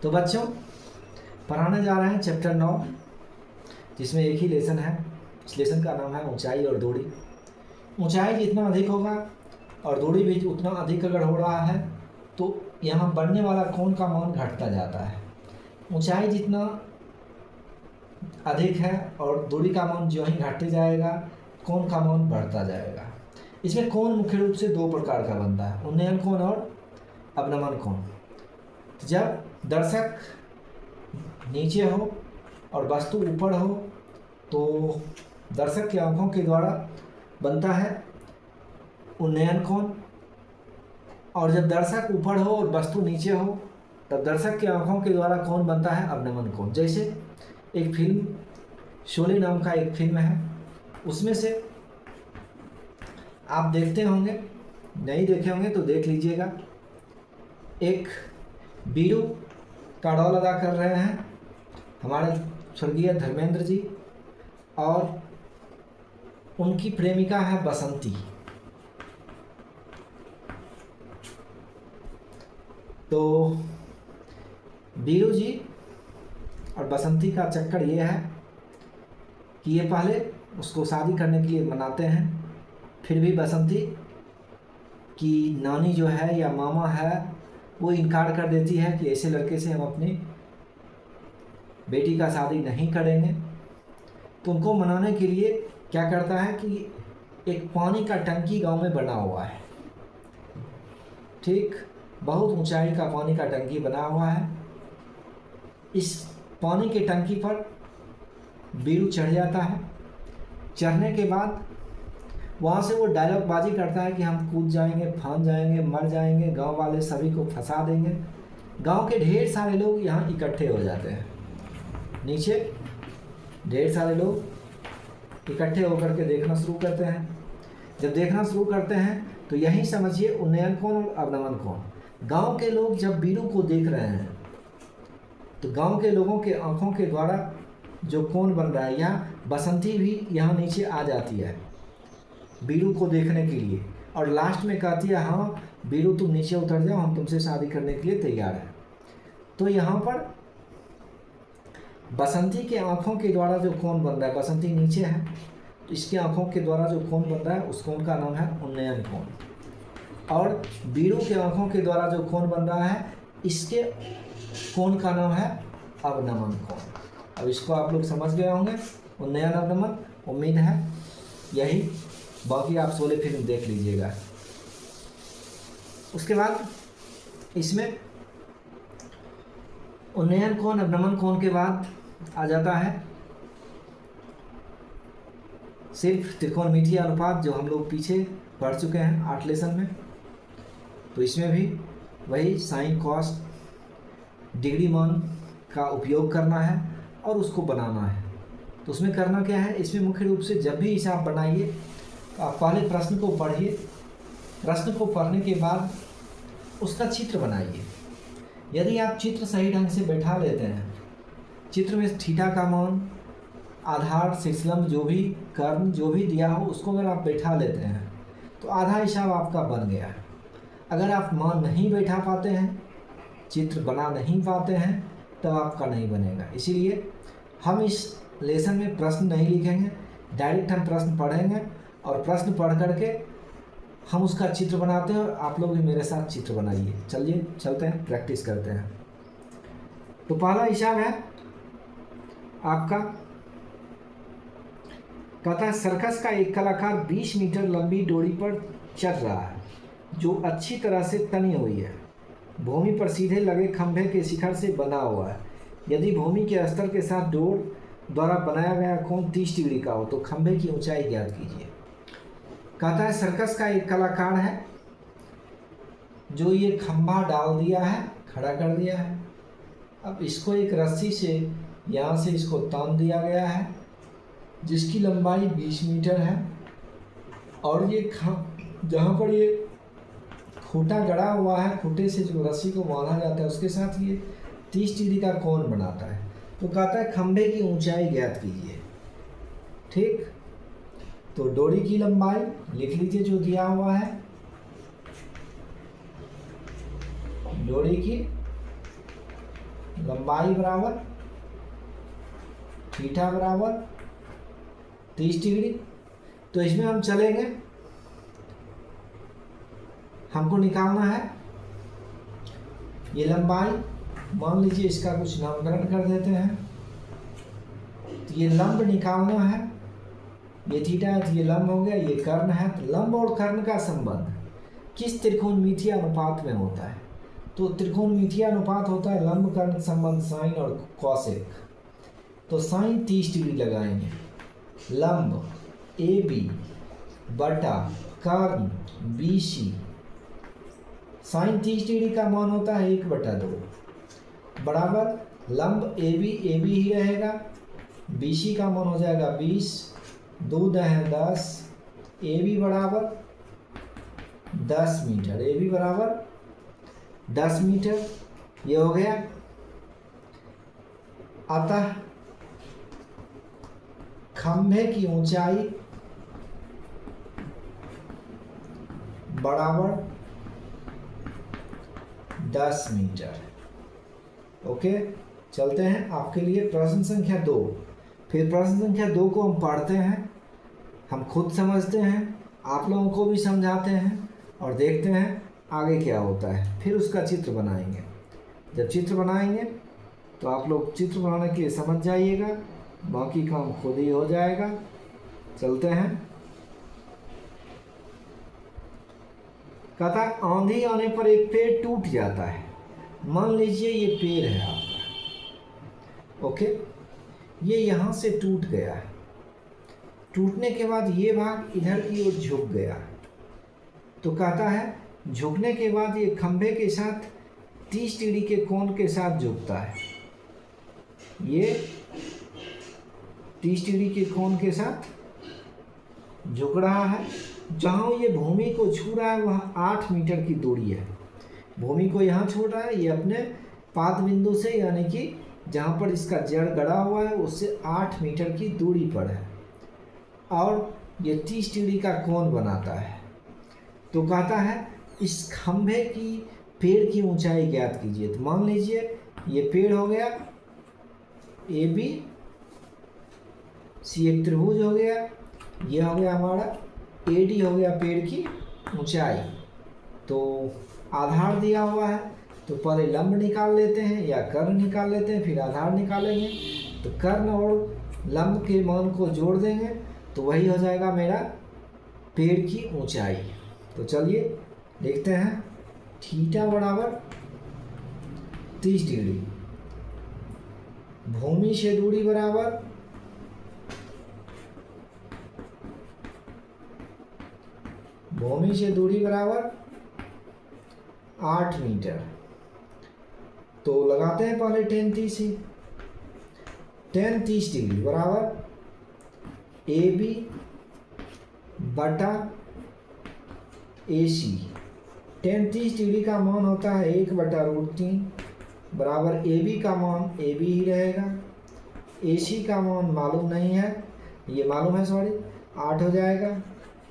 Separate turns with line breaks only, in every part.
तो बच्चों पढ़ाने जा रहे हैं चैप्टर 9, जिसमें एक ही लेसन है। इस लेसन का नाम है ऊंचाई और दूरी। ऊंचाई जितना अधिक होगा और दूरी भी उतना अधिक अगर हो रहा है तो यहाँ बढ़ने वाला कोण का मान घटता जाता है। ऊंचाई जितना अधिक है और दूरी का मान जो ही घटते जाएगा कोण का मान बढ़ता जाएगा। इसमें कोण मुख्य रूप से दो प्रकार का बनता है, उन्नयन कोण और अवनमन कोण। जब दर्शक नीचे हो और वस्तु ऊपर हो तो दर्शक की आंखों के द्वारा बनता है उन्नयन कोण, और जब दर्शक ऊपर हो और वस्तु नीचे हो तब दर्शक की आंखों के द्वारा कोण बनता है अवनमन कोण। जैसे एक फिल्म शोले नाम का एक फिल्म है, उसमें से आप देखते होंगे, नहीं देखे होंगे तो देख लीजिएगा। एक बीरू का रोल अदा कर रहे हैं हमारे स्वर्गीय धर्मेंद्र जी, और उनकी प्रेमिका है बसंती। तो बीरू जी और बसंती का चक्कर ये है कि ये पहले उसको शादी करने के लिए मनाते हैं, फिर भी बसंती की नानी जो है या मामा है वो इनकार कर देती है कि ऐसे लड़के से हम अपनी बेटी का शादी नहीं करेंगे। तो उनको मनाने के लिए क्या करता है कि एक पानी का टंकी गांव में बना हुआ है, ठीक, बहुत ऊंचाई का पानी का टंकी बना हुआ है। इस पानी के टंकी पर बीरू चढ़ जाता है। चढ़ने के बाद वहाँ से वो डायलॉग बाजी करता है कि हम कूद जाएंगे, फांद जाएंगे, मर जाएंगे, गांव वाले सभी को फंसा देंगे। गांव के ढेर सारे लोग यहाँ इकट्ठे हो जाते हैं। नीचे ढेर सारे लोग इकट्ठे होकर के देखना शुरू करते हैं। जब देखना शुरू करते हैं तो यही समझिए उन्नयन कोण और अवनमन कोण। गांव के लोग जब बीरू को देख रहे हैं तो गांव के लोगों के आंखों के द्वारा जो कोण बन रहा है, यहाँ बसंती भी यहाँ नीचे आ जाती है बीरू को देखने के लिए, और लास्ट में कहती है हाँ बीरू तुम नीचे उतर जाओ, हम तुमसे शादी करने के लिए तैयार हैं। तो यहाँ पर बसंती के आंखों के द्वारा जो कोण बन रहा है, बसंती नीचे है तो इसकी आंखों के द्वारा जो कोण बन रहा है उस कोण का नाम है उन्नयन कोण, और बीरू के आंखों के द्वारा जो कोण बन रहा है इसके कोण का नाम है अवनमन कोण। अब इसको आप लोग समझ गए होंगे, उन्नयन अवनमन। उम्मीद है यही, बाकी आप शोले फिल्म देख लीजिएगा। उसके बाद इसमें उन्नयन कोण अवनमन कोण के बाद आ जाता है सिर्फ त्रिकोणमितीय अनुपात, जो हम लोग पीछे पढ़ चुके हैं 8 लेसन में। तो इसमें भी वही साइन कॉस डिग्री मान का उपयोग करना है और उसको बनाना है। तो उसमें करना क्या है, इसमें मुख्य रूप से जब भी हिसाब बनाइए तो आप पहले प्रश्न को पढ़िए, प्रश्न को पढ़ने के बाद उसका चित्र बनाइए। यदि आप चित्र सही ढंग से बैठा लेते हैं, चित्र में थीटा का मान, आधार, शीर्षलंब, जो भी कर्ण जो भी दिया हो उसको अगर आप बैठा लेते हैं तो आधा हिसाब आपका बन गया। अगर आप मान नहीं बैठा पाते हैं, चित्र बना नहीं पाते हैं, तब आपका नहीं बनेगा। इसीलिए हम इस लेसन में प्रश्न नहीं लिखेंगे, डायरेक्ट हम प्रश्न पढ़ेंगे और प्रश्न पढ़ करके हम उसका चित्र बनाते हैं, और आप लोग भी मेरे साथ चित्र बनाइए। चलिए चलते हैं, प्रैक्टिस करते हैं। तो पहला हिसाब है आपका, कहता है सर्कस का एक कलाकार 20 मीटर लंबी डोरी पर चढ़ रहा है जो अच्छी तरह से तनी हुई है। भूमि पर सीधे लगे खंभे के शिखर से बना हुआ है। यदि भूमि के स्तर के साथ डोर द्वारा बनाया गया कोण 30 डिग्री का हो तो खंभे की ऊंचाई ज्ञात कीजिए। कहता है सर्कस का एक कलाकार है जो ये खंभा डाल दिया है, खड़ा कर दिया है। अब इसको एक रस्सी से यहाँ से इसको तान दिया गया है जिसकी लंबाई 20 मीटर है, और ये जहाँ पर ये खूंटा गड़ा हुआ है, खूंटे से जो रस्सी को बांधा जाता है उसके साथ ये 30 डिग्री का कोण बनाता है। तो कहता है खंभे की ऊंचाई ज्ञात कीजिए। ठीक, तो डोरी की लंबाई लिख लीजिए जो दिया हुआ है, डोरी की लंबाई बराबर थीटा बराबर 30 डिग्री। तो इसमें हम चलेंगे, हमको निकालना है ये लंबाई, मान लीजिए इसका कुछ नामकरण कर देते हैं। तो ये लंब निकालना है, ये थीटा है तो ये लंब हो गया, ये कर्ण है। तो लंब और कर्ण का संबंध किस त्रिकोणमितीय अनुपात में होता है? तो त्रिकोणमितीय अनुपात होता है लंब कर्ण संबंध साइन और कॉसेक। तो साइन 30 डिग्री लगाएंगे, लंब ए बी बटा कर्ण बी सी। साइन 30 डिग्री का मान होता है 1/2 बराबर लंब ए बी ही रहेगा, बी सी का मान हो जाएगा 20, 2 × 10, ए बी बराबर 10 मीटर, ए बी बराबर 10 मीटर। ये हो गया। अतः खंभे की ऊंचाई बराबर 10 मीटर। ओके, चलते हैं आपके लिए प्रश्न संख्या 2। फिर प्रश्न संख्या 2 को हम पढ़ते हैं, हम खुद समझते हैं, आप लोगों को भी समझाते हैं और देखते हैं आगे क्या होता है। फिर उसका चित्र बनाएंगे। जब चित्र बनाएंगे तो आप लोग चित्र बनाने के लिए समझ जाइएगा, बाकी काम खुद ही हो जाएगा। चलते हैं। कहता है आंधी आने पर एक पेड़ टूट जाता है। मान लीजिए ये पेड़ है आपका, ओके, ये यहाँ से टूट गया है। टूटने के बाद ये भाग इधर की ओर झुक गया। तो कहता है झुकने के बाद ये खंभे के साथ 30 डिग्री के कोण के साथ झुकता है। ये 30 डिग्री के कोण के साथ झुक रहा है। जहाँ ये भूमि को छू रहा है वहाँ 8 मीटर की दूरी है। भूमि को यहाँ छू रहा है, ये अपने पाद बिंदु से यानी कि जहाँ पर इसका जड़ गड़ा हुआ है उससे 8 मीटर की दूरी पर है और ये 30 डिग्री का कोण बनाता है। तो कहता है इस खंभे की पेड़ की ऊंचाई ज्ञात कीजिए। तो मान लीजिए ये पेड़ हो गया ए बी सी, एक त्रिभुज हो गया, ये हो गया हमारा ए डी हो गया पेड़ की ऊंचाई। तो आधार दिया हुआ है तो पहले लंब निकाल लेते हैं या कर्ण निकाल लेते हैं, फिर आधार निकालेंगे। तो कर्ण और लंब के मान को जोड़ देंगे तो वही हो जाएगा मेरा पेड़ की ऊंचाई। तो चलिए देखते हैं। थीटा बराबर 30 डिग्री, भूमि से दूरी बराबर बराबर 8 मीटर। तो लगाते हैं पहले tan 30 ही। tan 30 डिग्री बराबर ए बी बटा ए सी। tan 30 डिग्री का मान होता है 1/√3 बराबर ए बी का मान ए बी ही रहेगा, ए सी का मान मालूम नहीं है, ये मालूम है सॉरी 8 हो जाएगा।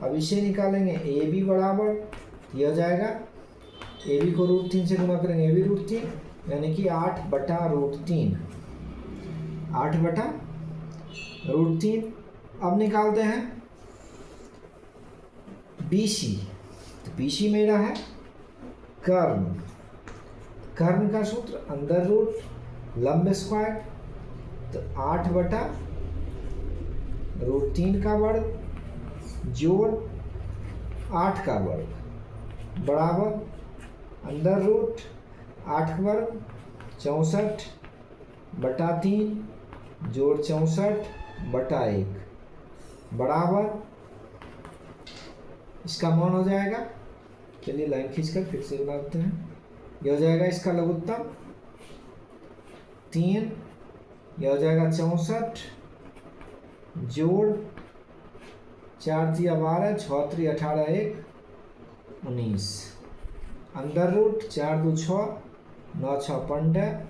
अब इसे निकालेंगे ए बी बराबर, ये हो जाएगा ए बी को √3 से गुना करेंगे ए बी √3 यानी कि 8/√3, 8/√3। अब निकालते हैं बी सी। तो बी सी मेरा है कर्ण, कर्ण का सूत्र अंडर रूट लंब स्क्वायर। तो 8/√3 का वर्ग जोड़ 8 का वर्ग बराबर अंडर रूट 8 का वर्ग 64/3 जोड़ 64/1 बराबर इसका मान हो जाएगा। चलिए लाइन खींचकर फिर से बनाते हैं। यह हो जाएगा इसका लघुत्तम 3, यह हो जाएगा 64 जोड़ 4 × 12, 6 × 18, 1 19 अंडर रूट 4 × 2 = 6, 9 × 6 = 15,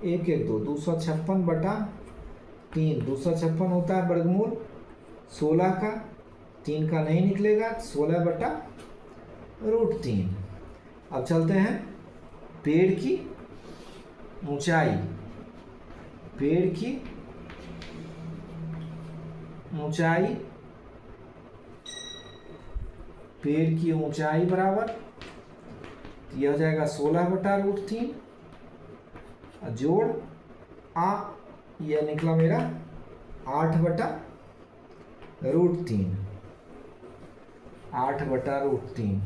1 1 2 256/3। 256 होता है वर्गमूल 16 का, 3 का नहीं निकलेगा, 16/√3। अब चलते हैं पेड़ की ऊंचाई, पेड़ की ऊंचाई, पेड़ की ऊंचाई बराबर, यह हो जाएगा 16/√3 जोड़ यह निकला मेरा 8/√3, 8/√3।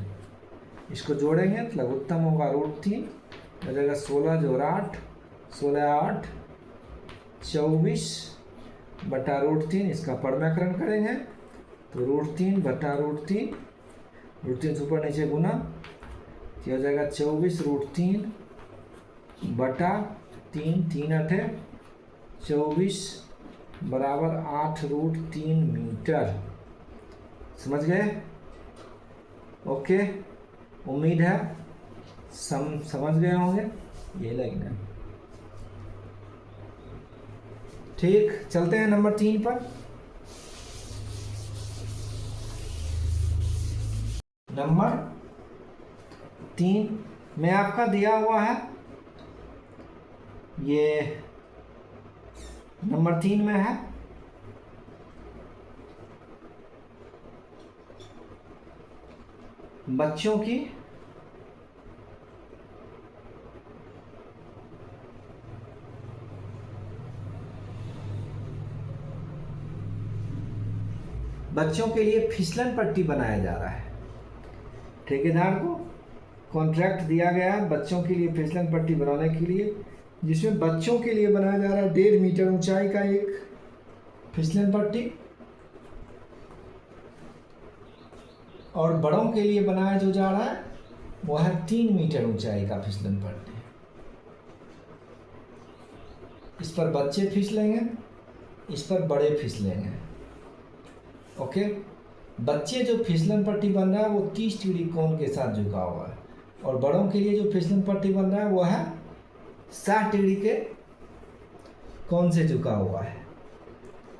इसको जोड़ेंगे तो लघुत्तम होगा √3, हो जाएगा 16 जोड़ 8, 16 8 24/√3। इसका परम्यकरण करेंगे तो √3/√3, √3 से ऊपर नीचे गुना, तो हो जाएगा 24√3/3, 3 8 24 बराबर 8√3 मीटर। समझ गए? ओके, उम्मीद है समझ गए होंगे। ये लगना ठीक। चलते हैं नंबर 3 पर। नंबर 3 में आपका दिया हुआ है, ये नंबर 3 में है बच्चों के लिए फिसलन पट्टी बनाया जा रहा है। ठेकेदार को कॉन्ट्रैक्ट दिया गया है बच्चों के लिए फिसलन पट्टी बनाने के लिए, जिसमें बच्चों के लिए बनाया जा रहा है 1.5 मीटर ऊंचाई का एक फिसलन पट्टी, और बड़ों के लिए बनाया जो जा रहा है वो है 3 मीटर ऊंचाई का फिसलन पट्टी। इस पर बच्चे फिसलेंगे, इस पर बड़े फिसलेंगे। ओके, बच्चे जो फिसलन पट्टी बन रहा है वो 30 डिग्री कोण के साथ झुका हुआ है, और बड़ों के लिए जो फिसलन पट्टी बन रहा है वो है 60 डिग्री के कोण से झुका हुआ है।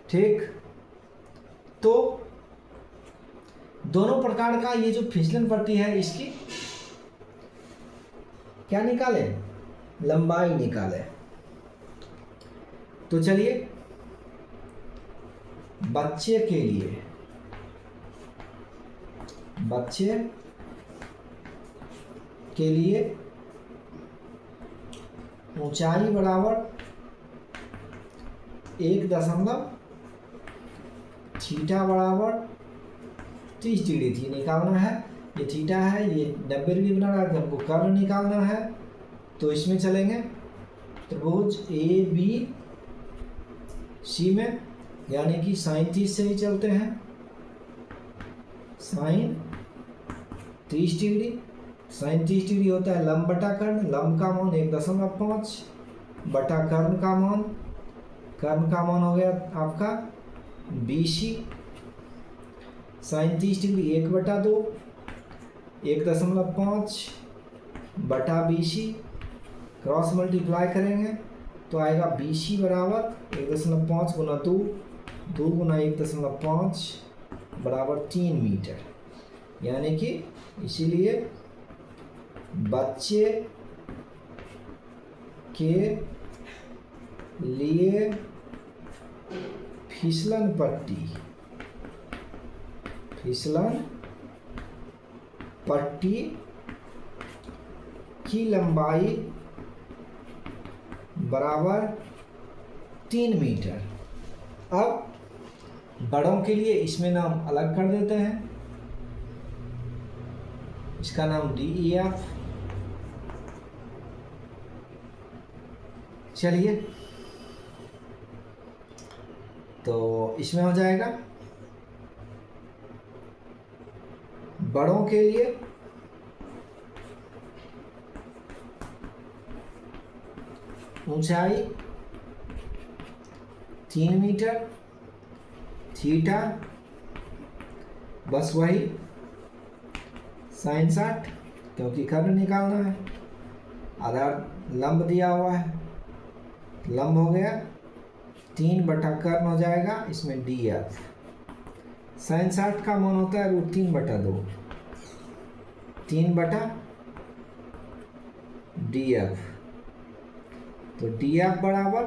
ठीक, तो दोनों प्रकार का ये जो फिसलन पट्टी है इसकी क्या निकाले, लंबाई निकाले। तो चलिए, बच्चे के लिए ऊंचाई बराबर 1 थीटा बराबर 30 डिग्री थी निकालना है। ये थीटा है, ये 90 डिग्री बना रहा है, हमको कर्ण निकालना है। तो इसमें चलेंगे त्रिभुज ए बी सी में, यानी कि साइन 30 से ही चलते हैं। साइन 30 डिग्री, साइन 30 डिग्री होता है लंब बटा कर्ण, लंब का मान 1.5 बटा कर्ण का मान, कर्ण का मान हो गया आपका BC। साइन 30 डिग्री 1/2, 1.5 बटा BC, क्रॉस मल्टीप्लाई करेंगे तो आएगा BC बराबर 1.5 गुना 2, 2 गुना 1.5 बराबर 3 मीटर। यानी कि इसीलिए बच्चे के लिए फिसलन पट्टी की लंबाई बराबर 3 मीटर। अब बड़ों के लिए इसमें नाम अलग कर देते हैं, इसका नाम DEF। चलिए, तो इसमें हो जाएगा बड़ों के लिए ऊंचाई 3 मीटर, थीटा बस वही साइन 60, क्योंकि कर्ण निकालना है, आधार लंब दिया हुआ है, लंब हो गया 3 बटा कर्ण हो जाएगा, इसमें DF। साइन 60 का मान होता है √3/2, 3 बटा DF। तो डी एफ बराबर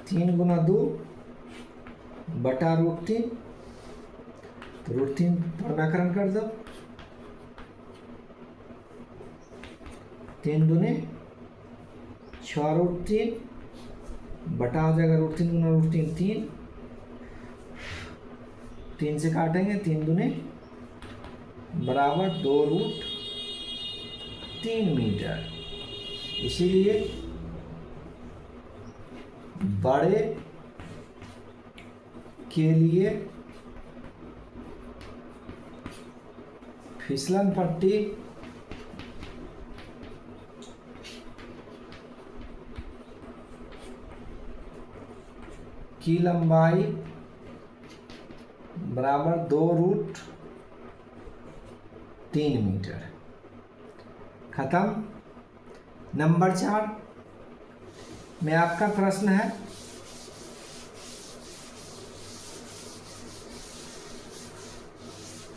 3 गुना 2 बटा √3, तो √3 पूर्णाकरण कर दो, 3 दूने 6 √3 बटा हो जाएगा √3 गुना √3 3, 3 से काटेंगे, 3 दूने बराबर 2√3 मीटर। इसीलिए बड़े के लिए फिसलन पट्टी की लंबाई बराबर 2√3 मीटर। खत्म। नंबर 4 में आपका प्रश्न है,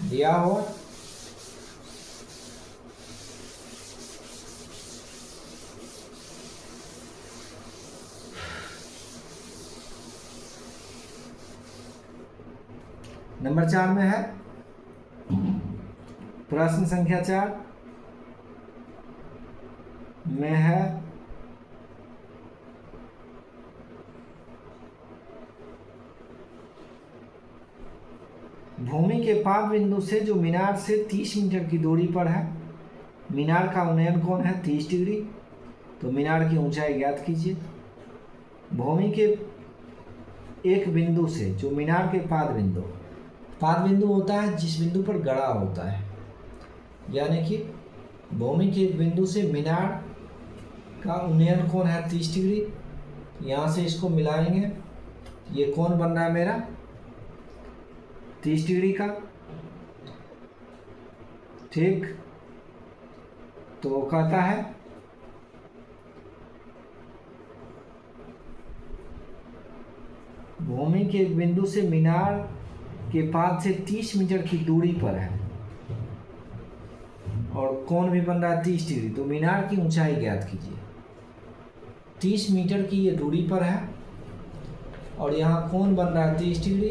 दिया हो नंबर 4 में है, प्रश्न संख्या 4 में है, भूमि के पाद बिंदु से जो मीनार से 30 मीटर की दूरी पर है, मीनार का उन्नयन कोण है 30 डिग्री, तो मीनार की ऊंचाई ज्ञात कीजिए। भूमि के एक बिंदु से जो मीनार के पाद बिंदु होता है जिस बिंदु पर गड़ा होता है, यानी कि भूमि के एक बिंदु से मीनार का उन्नयन कोण है 30 डिग्री, यहाँ से इसको मिलाएंगे, ये कोण बन रहा है मेरा 30 डिग्री का, ठीक। तो कहता है भूमि के एक बिंदु से मीनार के पाद से 30 मीटर की दूरी पर है और कोण भी बन रहा है 30 डिग्री, तो मीनार की ऊंचाई ज्ञात कीजिए। 30 मीटर की ये दूरी पर है और यहाँ कोण बन रहा है 30 डिग्री,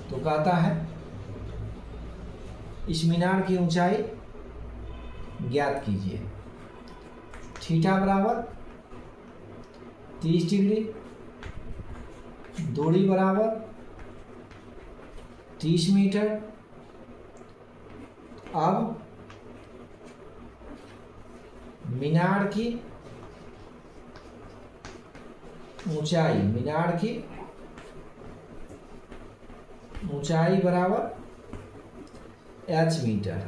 तो कहता है इस मीनार की ऊंचाई ज्ञात कीजिए। थीटा बराबर 30 डिग्री, दूरी बराबर 30 मीटर। अब मीनार की ऊंचाई बराबर h मीटर,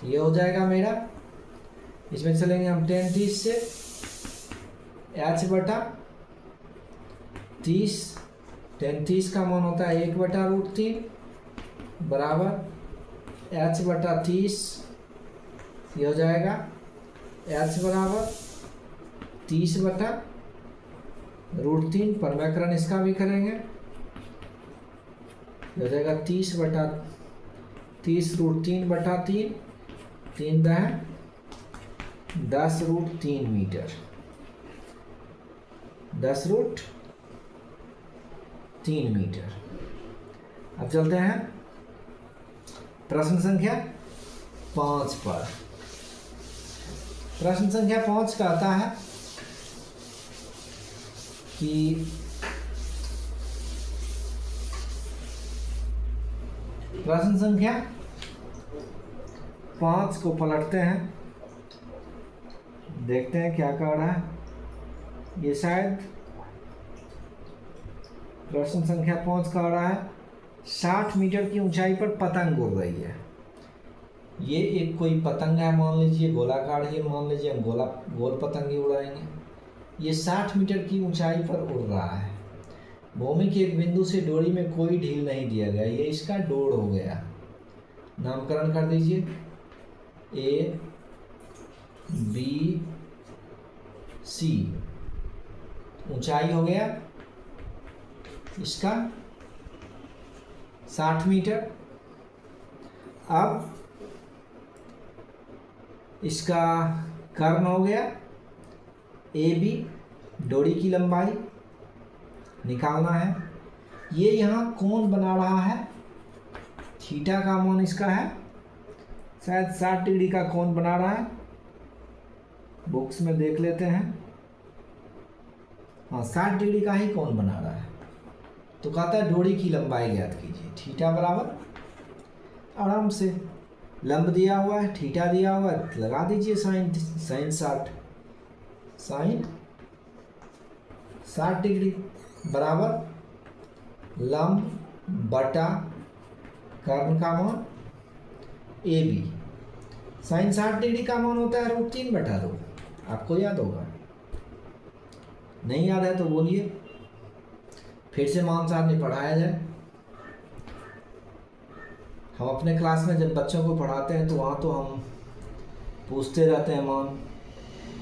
तो ये हो जाएगा मेरा, इसमें चलेंगे हम 10 से h बटा 30, 10 का मान होता है 1 बटा √3 बराबर h बटा 30, ये हो जाएगा h बराबर 30 बटा √3, परव्याकरण इसका भी करेंगे, हो जाएगा 30 बटा 30 √3 बटा 3, 3 10 √3 मीटर, 10 √3 मीटर। अब चलते हैं प्रश्न संख्या 5 पर। प्रश्न संख्या 5 कहता है कि प्रश्न संख्या 5 को पलटते हैं, देखते हैं क्या कह रहा है। ये शायद प्रश्न संख्या 5 कह रहा है 60 मीटर की ऊंचाई पर पतंग उड़ रही है। ये एक कोई पतंग है, मान लीजिए गोलाकार ही, मान लीजिए हम गोल पतंग ही उड़ाएंगे। ये 60 मीटर की ऊंचाई पर उड़ रहा है। भूमि के एक बिंदु से डोरी में कोई ढील नहीं दिया गया, ये इसका डोर हो गया। नामकरण कर दीजिए A B C, ऊंचाई हो गया इसका 60 मीटर। अब इसका कर्ण हो गया ए बी, डोरी की लंबाई निकालना है। ये यहाँ कोण बना रहा है, थीटा का मान इसका है शायद 60 डिग्री का कोण बना रहा है, बुक्स में देख लेते हैं। हाँ 60 डिग्री का ही कोण बना रहा है। तो कहता है डोरी की लंबाई ज्ञात कीजिए। थीटा बराबर, आराम से लंब दिया हुआ है, थीटा दिया हुआ है, लगा दीजिए साइन 60 डिग्री बराबर लंब बटा कर्ण का मान ए बी। साइन 60 डिग्री का मान होता है √3/2। आपको याद होगा, नहीं याद है तो बोलिए, फिर से मान साहब ने पढ़ाया जाए। हम अपने क्लास में जब बच्चों को पढ़ाते हैं तो वहाँ तो हम पूछते रहते हैं मान,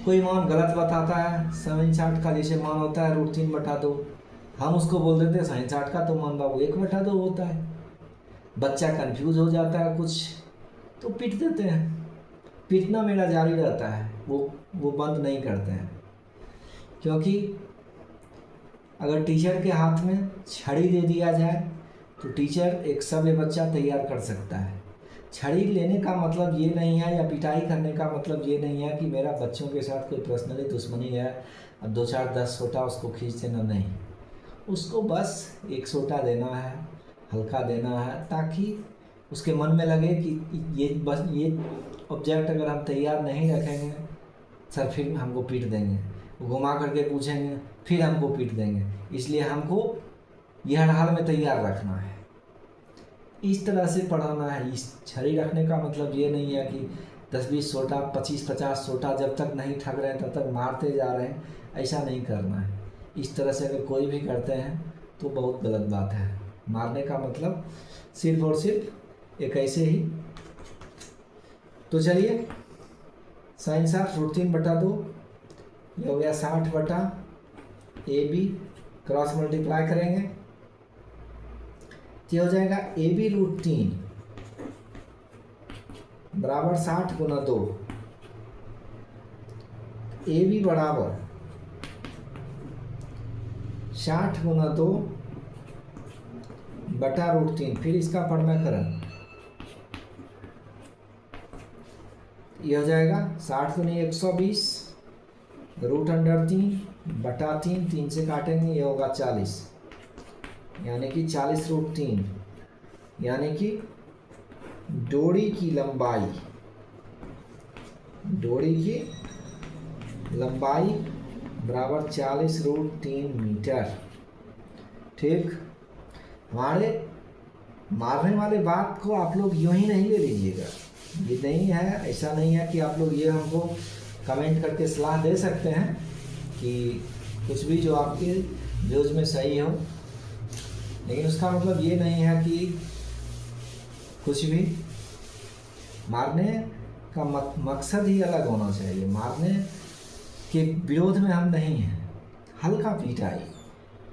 कोई मान गलत बताता है। साइन 60 का जैसे मान होता है √3/2, हम उसको बोल देते हैं साइन 60 का तो मान बाबू 1/2 होता है। बच्चा कंफ्यूज हो जाता है कुछ, तो पीट देते हैं। पीटना मेरा जारी रहता है, वो बंद नहीं करते हैं, क्योंकि अगर टीचर के हाथ में छड़ी दे दिया जाए तो टीचर एक सभ्य बच्चा तैयार कर सकता है। छड़ी लेने का मतलब ये नहीं है, या पिटाई करने का मतलब ये नहीं है कि मेरा बच्चों के साथ कोई पर्सनली दुश्मनी है, अब 2 4 10 सोटा उसको खींच देना, नहीं। उसको बस एक सोटा देना है, हल्का देना है, ताकि उसके मन में लगे कि ये ऑब्जेक्ट अगर हम तैयार नहीं रखेंगे सर फिर हमको पीट देंगे, घुमा करके पूछेंगे फिर हमको पीट देंगे, इसलिए हमको यह हर हाल में तैयार रखना है। इस तरह से पढ़ाना है। इस छड़ी रखने का मतलब ये नहीं है कि 10-20 सोटा 25-50 सोटा जब तक नहीं ठग रहे हैं तब तक मारते जा रहे हैं, ऐसा नहीं करना है। इस तरह से अगर कोई भी करते हैं तो बहुत गलत बात है। मारने का मतलब सिर्फ और सिर्फ एक ऐसे ही। तो चलिए साइन 60 √3/2 ये हो गया 60/AB, क्रॉस मल्टीप्लाई करेंगे तो हो जाएगा AB √3 बराबर 60 गुना 2। AB बराबर 60 गुना 2 बटा √3, फिर इसका परिमाकरण ये हो जाएगा 60 गुनी 120 √3 बटा 3, 3 से काटेंगे ये होगा 40, यानी कि 40 √3, यानी कि डोरी की लंबाई बराबर 40 √3 मीटर। ठीक, हमारे मारने वाले बात को आप लोग यूं ही नहीं ले लीजिएगा। ये नहीं है, ऐसा नहीं है कि आप लोग ये हमको कमेंट करके सलाह दे सकते हैं कि कुछ भी जो आपके व्यूज़ में सही हो, लेकिन उसका मतलब ये नहीं है कि कुछ भी मारने का मकसद ही अलग होना चाहिए। मारने के विरोध में हम नहीं हैं। हल्का पिटाई,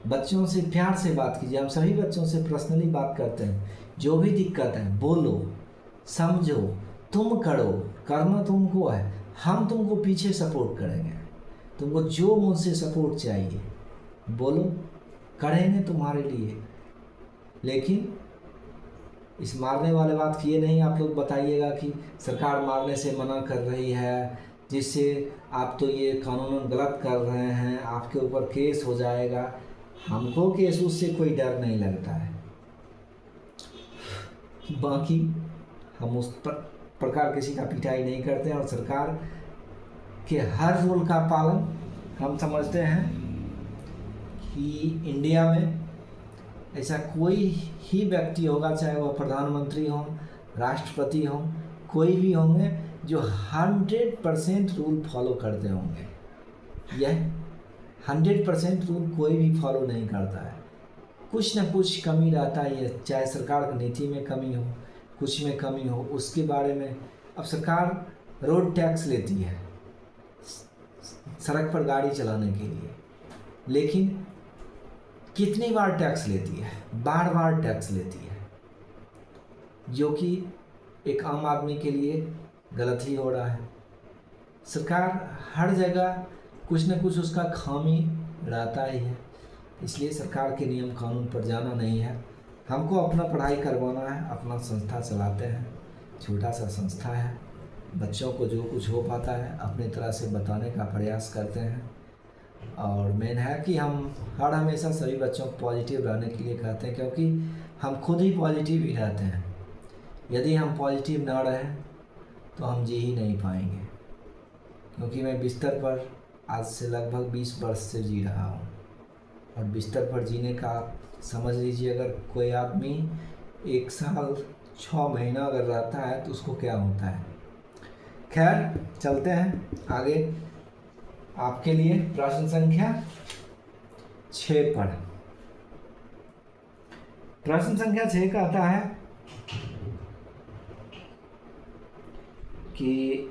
बच्चों से प्यार से बात कीजिए। हम सभी बच्चों से पर्सनली बात करते हैं, जो भी दिक्कत है बोलो, समझो, तुम करो, करना तुमको है, हम तुमको पीछे सपोर्ट करेंगे। तुमको जो मुझसे सपोर्ट चाहिए बोलो, करेंगे तुम्हारे लिए। लेकिन इस मारने वाले बात की ये नहीं आप लोग बताइएगा कि सरकार मारने से मना कर रही है, जिससे आप तो ये कानूनन गलत कर रहे हैं, आपके ऊपर केस हो जाएगा। हमको केस उससे कोई डर नहीं लगता है। बाकी हम उस प्रकार किसी का पिटाई नहीं करते हैं, और सरकार के हर रूल का पालन हम समझते हैं कि इंडिया में ऐसा कोई ही व्यक्ति होगा, चाहे वह प्रधानमंत्री हो, राष्ट्रपति हो, कोई भी होंगे, जो 100% रूल फॉलो करते होंगे। यह 100% रूल कोई भी फॉलो नहीं करता है। कुछ ना कुछ कमी रहता है, ये चाहे सरकार की नीति में कमी हो, कुछ में कमी हो, उसके बारे में। अब सरकार रोड टैक्स लेती है सड़क पर गाड़ी चलाने के लिए, लेकिन कितनी बार टैक्स लेती है? बार बार टैक्स लेती है, जो कि एक आम आदमी के लिए गलत ही हो रहा है। सरकार हर जगह कुछ न कुछ उसका खामी रहता ही है, इसलिए सरकार के नियम कानून पर जाना नहीं है। हमको अपना पढ़ाई करवाना है, अपना संस्था चलाते हैं, छोटा सा संस्था है। बच्चों को जो कुछ हो पाता है अपने तरह से बताने का प्रयास करते हैं। और मेन है कि हम हर हमेशा सभी बच्चों को पॉजिटिव रहने के लिए कहते हैं, क्योंकि हम खुद ही पॉजिटिव ही रहते हैं। यदि हम पॉजिटिव ना रहें तो हम जी ही नहीं पाएंगे। क्योंकि मैं बिस्तर पर आज से लगभग 20 वर्ष से जी रहा हूँ, और बिस्तर पर जीने का समझ लीजिए, अगर कोई आदमी 1 साल 6 महीना अगर रहता है तो उसको क्या होता है। खैर चलते हैं आगे। आपके लिए प्रश्न संख्या 6 पर। प्रश्न संख्या 6 कहता है कि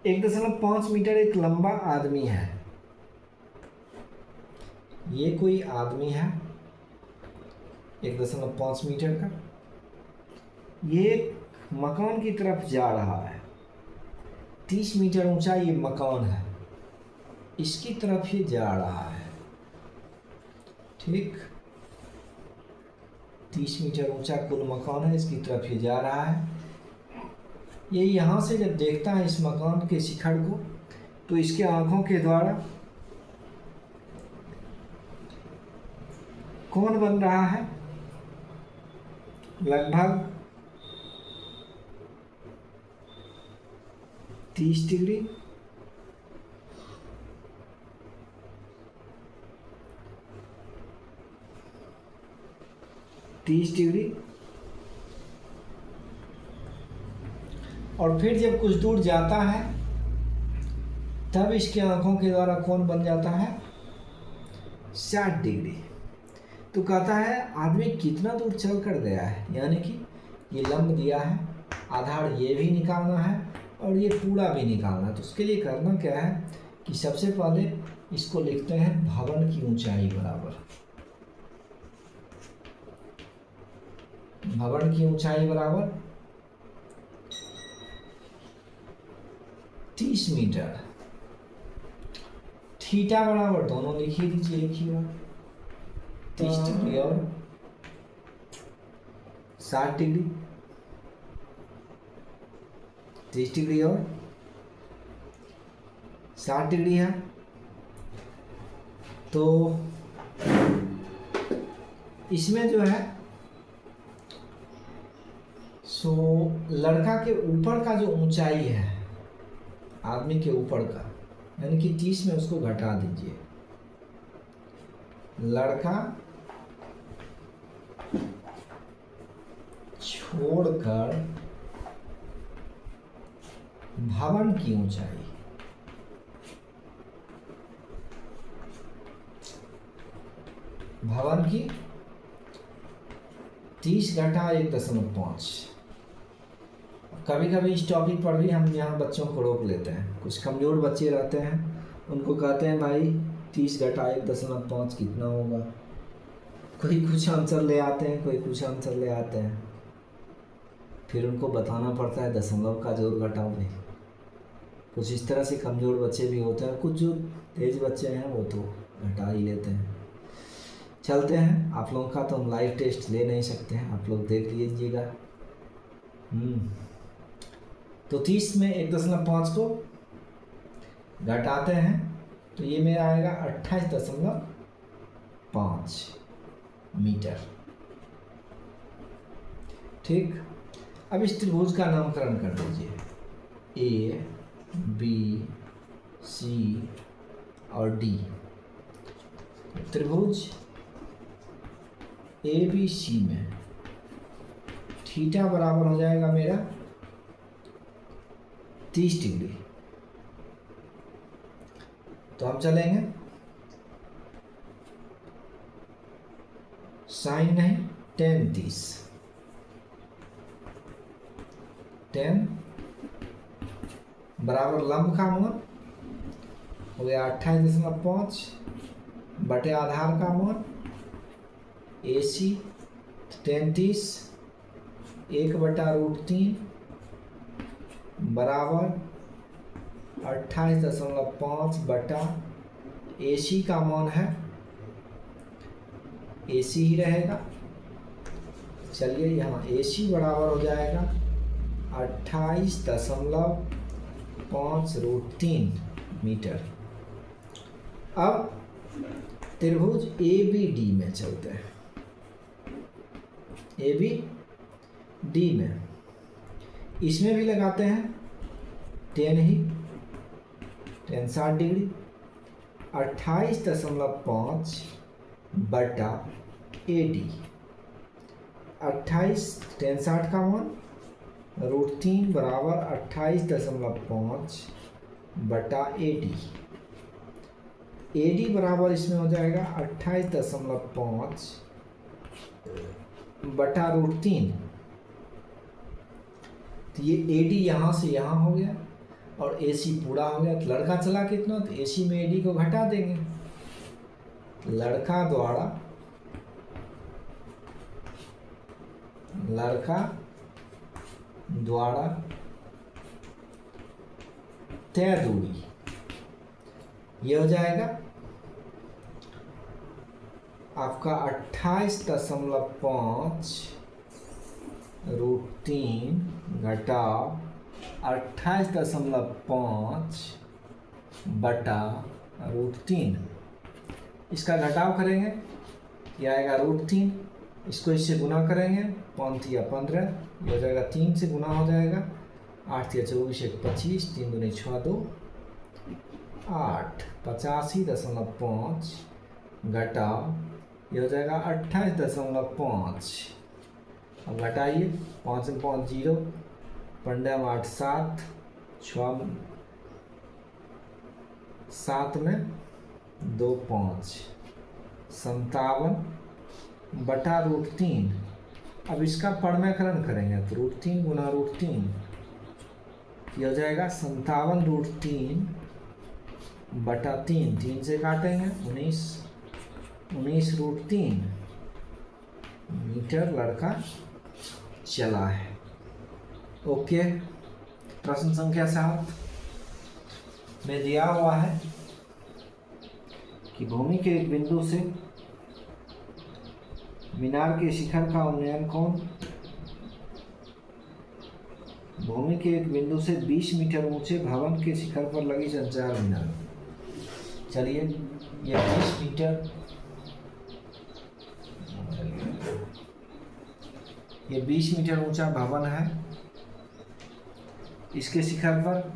1.5 मीटर एक लंबा आदमी है। ये कोई आदमी है 1.5 मीटर का, ये मकान की तरफ जा रहा है। 30 मीटर ऊंचा ये मकान है, इसकी तरफ ये जा रहा है। ठीक, 30 मीटर ऊंचा कुल मकान है, इसकी तरफ ये जा रहा है। ये यहाँ से जब देखता है इस मकान के शिखर को, तो इसके आंखों के द्वारा कौन बन रहा है? लगभग 30 डिग्री, और फिर जब कुछ दूर जाता है तब इसके आंखों के द्वारा कौन बन जाता है? 60 डिग्री। तो कहता है आदमी कितना दूर चल कर गया है, यानी कि ये लंब दिया है, आधार ये भी निकालना है और ये पूरा भी निकालना है। तो उसके लिए करना क्या है कि सबसे पहले इसको लिखते हैं भवन की ऊंचाई बराबर, भवन की ऊंचाई बराबर 30 मीटर। थीटा बराबर, दोनों लिख ही दीजिए एक ही बार, 30 डिग्री और 60 डिग्री, 30 डिग्री और 60 डिग्री है। तो इसमें जो है सो लड़का के ऊपर का जो ऊंचाई है आदमी के ऊपर का, यानी कि 30 में उसको घटा दीजिए। लड़का छोड़कर भवन की ऊंचाई, भवन की 30 घटा 1.5। कभी कभी इस टॉपिक पर भी हम यहाँ बच्चों को रोक लेते हैं। कुछ कमज़ोर बच्चे रहते हैं, उनको कहते हैं भाई 30 घटा 1.5 कितना होगा। कोई कुछ आंसर ले आते हैं, कोई कुछ आंसर ले आते हैं, फिर उनको बताना पड़ता है दशमलव का जोड़ घटाओ भाई। कुछ इस तरह से कमज़ोर बच्चे भी होते हैं, कुछ जो तेज बच्चे हैं वो तो घटा ही लेते हैं। चलते हैं, आप लोगों का तो हम लाइव टेस्ट ले नहीं सकते हैं, आप लोग देख लीजिएगा। तो 30 में 1.5 को घटाते हैं तो ये मेरा आएगा 28.5 मीटर। ठीक, अब इस त्रिभुज का नामकरण कर दीजिए, ए बी सी और डी। त्रिभुज ए बी सी में थीटा बराबर हो जाएगा मेरा 30 डिग्री। तो हम चलेंगे साइन नहीं, टेन 30, टेन बराबर लंब का मान हो गया 28.5 बटे आधार का मान AC 10 30 1/√3 बराबर 28.5 बटा AC का मान है, AC ही रहेगा। चलिए यहाँ AC बराबर हो जाएगा 28.5 मीटर। अब त्रिभुज ABD में चलते हैं। ABD में इसमें भी लगाते हैं tan ही, tan 60 डिग्री। 28.5 बटा AD, 28 tan 60 का मान √3 बराबर 28.5 बटा AD। AD बराबर इसमें हो जाएगा 28.5 बटा √3। तो ये AD यहाँ से यहाँ हो गया और AC पूरा हो गया। तो लड़का चला कितना, तो AC में AD को घटा देंगे। लड़का द्वारा तय दूरी, ये हो जाएगा आपका 28.5 √3 घटा 28.5 बटा √3। इसका घटाव करेंगे, ये आएगा √3। इसको इससे गुना करेंगे, 5 या 15, ये हो जाएगा 3 से गुना हो जाएगा। 8 या 24, 1 25, 3 दूनी 6 2 8, 85.5 घटा, ये हो जाएगा 28.5। अब घटाइए, 5 में 5 0, 15 8 7, 6 7 में 2 5, 57 बटा √3। अब इसका परमेकरण करेंगे तो √3 गुना √3, ये हो जाएगा 57 √3 बटा 3। 3 से काटेंगे 19 √3 मीटर लड़का चला है। ओके, प्रश्न संख्या 7 में दिया हुआ है कि भूमि के एक बिंदु से मीनार के शिखर का उन्नयन कोण, भूमि के एक बिंदु से 20 मीटर ऊंचे भवन के शिखर पर लगी संचार मीनार। चलिए, ये 20 मीटर, ये 20 मीटर ऊंचा भवन है। इसके शिखर पर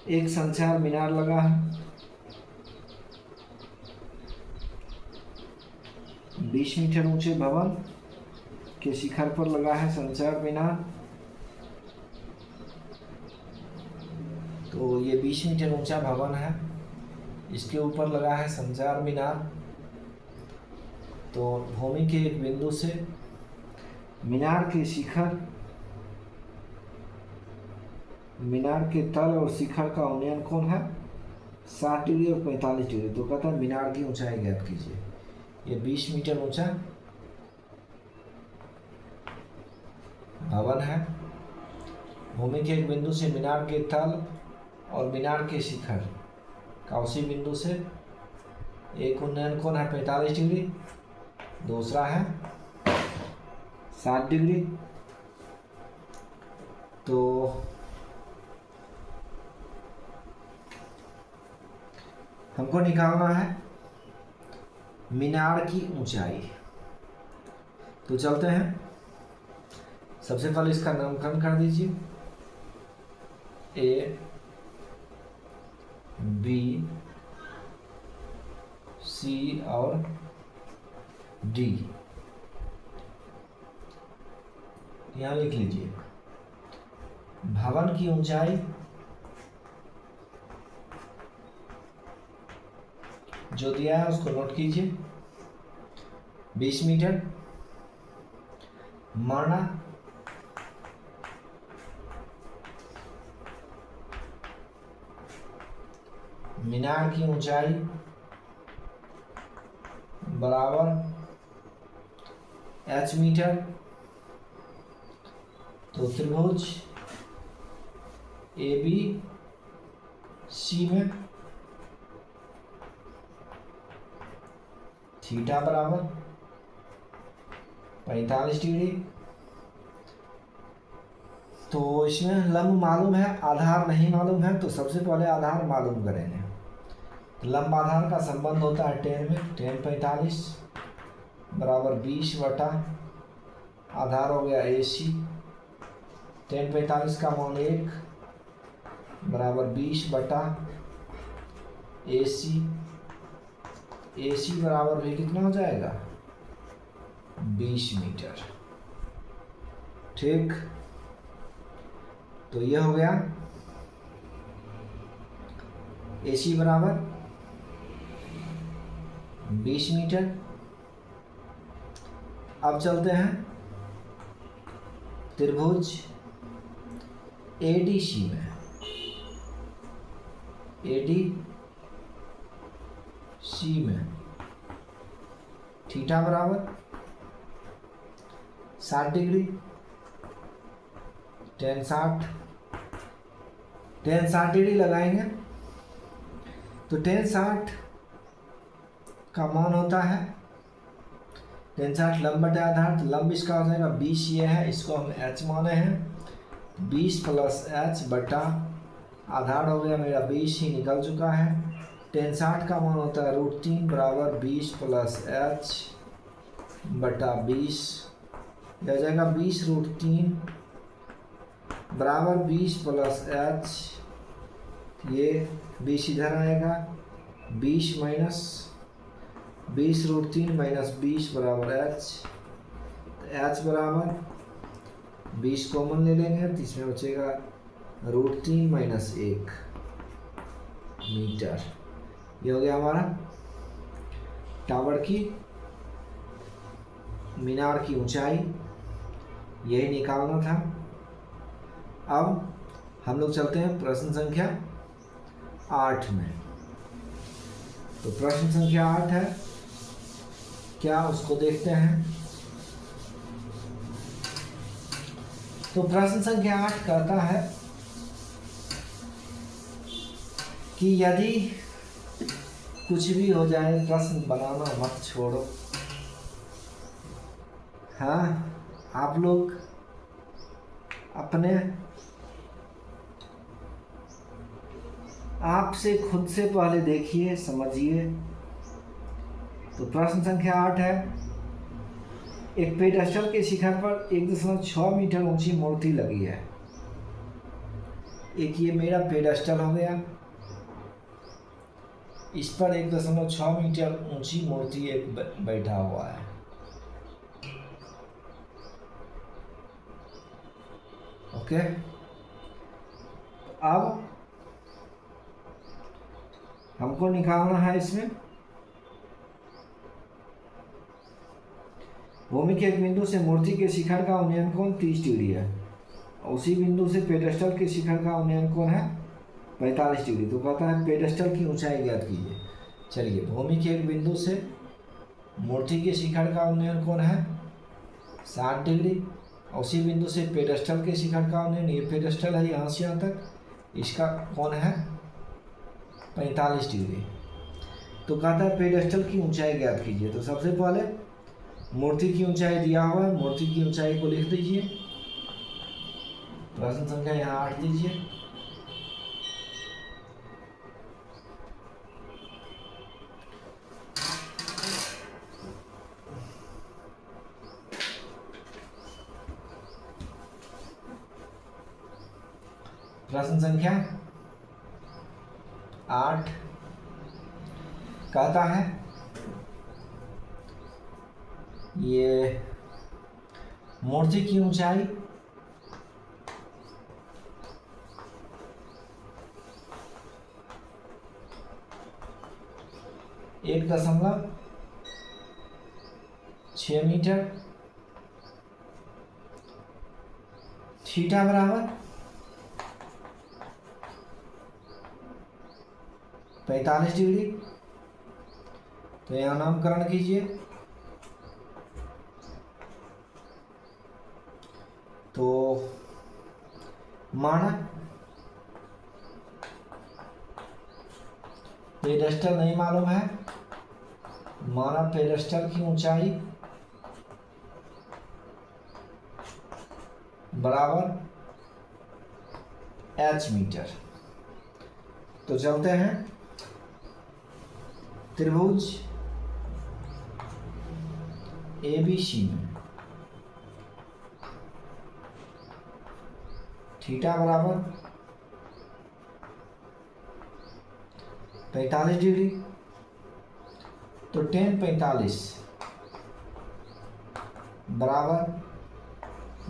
एक संचार मीनार लगा है। 20 मीटर ऊंचे भवन के शिखर पर लगा है संचार मीनार। तो ये 20 मीटर ऊंचा भवन है, इसके ऊपर लगा है संचार मीनार। तो भूमि के एक बिंदु से मीनार के शिखर, मीनार के तल और शिखर का उन्नयन कोण है 60 डिग्री और 45 डिग्री। तो कहता है मीनार की ऊंचाई ज्ञात कीजिए। ये 20 मीटर ऊंचा भवन है। भूमि के एक बिंदु से मीनार के तल और मीनार के शिखर का उसी बिंदु से एक उन्नयन कोण है 45 डिग्री, दूसरा है 60 डिग्री। तो हमको निकालना है मीनार की ऊंचाई। तो चलते हैं, सबसे पहले इसका नामकरण कर दीजिए। A, B, C और D यहाँ लिख लीजिए। भवन की ऊंचाई जो दिया है उसको नोट कीजिए, 20 मीटर। माना मीनार की ऊंचाई बराबर h मीटर। तो त्रिभुज ए बी सी में थीटा बराबर 45 डिग्री। तो इसमें लंब मालूम है, आधार नहीं मालूम है, तो सबसे पहले आधार मालूम करेंगे। तो लंब आधार का संबंध होता है 10 में, 10 45 बराबर 20 बटा आधार हो गया ए सी, 10 45 का मान 1 बराबर 20 बटा ए सी, ए सी बराबर भी कितना हो जाएगा 20 मीटर। ठीक, तो यह हो गया ए सी बराबर 20 मीटर। अब चलते हैं त्रिभुज एडीसी में। एडीसी में थीटा बराबर 60 डिग्री, टेन 60 डिग्री लगाएंगे तो टेन 60 का मान होता है, टेन 60 लंब बटे आधार, तो लंब इसका हो जाएगा 20, ये है, इसको हम h माने हैं, 20 प्लस h बटा आधार हो गया मेरा 20 ही निकल चुका है। टेन 60 का मान होता है √3 बराबर 20 प्लस h बटा 20, यह हो जाएगा 20√3 बराबर 20 प्लस h, ये 20 इधर आएगा, 20 माइनस 20√3 माइनस 20 बराबर h, तो h बराबर 20 कॉमन ले लेंगे तो इसमें बचेगा √3 माइनस 1 मीटर। ये हो गया हमारा टावर की मीनार की ऊंचाई, यही निकालना था। अब हम लोग चलते हैं प्रश्न संख्या 8 में। तो प्रश्न संख्या 8 है, क्या उसको देखते हैं। तो प्रश्न संख्या 8 कहता है कि यदि कुछ भी हो जाए प्रश्न बनाना मत छोड़ो। हाँ, आप लोग अपने आप से खुद से पहले देखिए, समझिए। तो प्रश्न संख्या 8 है, एक पेडस्टल के शिखर पर 1.6 मीटर ऊंची मूर्ति लगी है। एक ये मेरा पेडस्टल हो गया, इस पर 1.6 मीटर ऊंची मूर्ति एक बैठा हुआ है। ओके, अब हमको निकालना है इसमें भूमि के एक बिंदु से मूर्ति के शिखर का उन्नयन कोण 30 डिग्री है, उसी बिंदु से पेडस्टल के शिखर का उन्नयन कोण है 45 डिग्री। तो कहता है पेडस्टल की ऊंचाई ज्ञात कीजिए। चलिए, भूमि के एक बिंदु से मूर्ति के शिखर का उन्नयन कोण है 60 डिग्री, उसी बिंदु से पेडस्टल के शिखर का उन्नयन, ये पेडस्टल है यहाँ से यहाँ तक, इसका कोण है 45 डिग्री। तो कहता है पेडस्टल की ऊंचाई ज्ञात कीजिए। तो सबसे पहले मूर्ति की ऊंचाई दिया हुआ है, मूर्ति की ऊंचाई को लिख दीजिए, प्रश्न संख्या यहाँ 8 दीजिए। प्रश्न संख्या 8 कहता है ये मूर्ति की ऊंचाई 1.6 मीटर, थीटा बराबर 45 डिग्री। तो यहाँ नामकरण कीजिए। तो माना पेडेस्टल नहीं मालूम है, माना पेडेस्टल की ऊंचाई बराबर h मीटर। तो चलते हैं त्रिभुज ABC में थीटा बराबर 45 डिग्री, तो tan 45 बराबर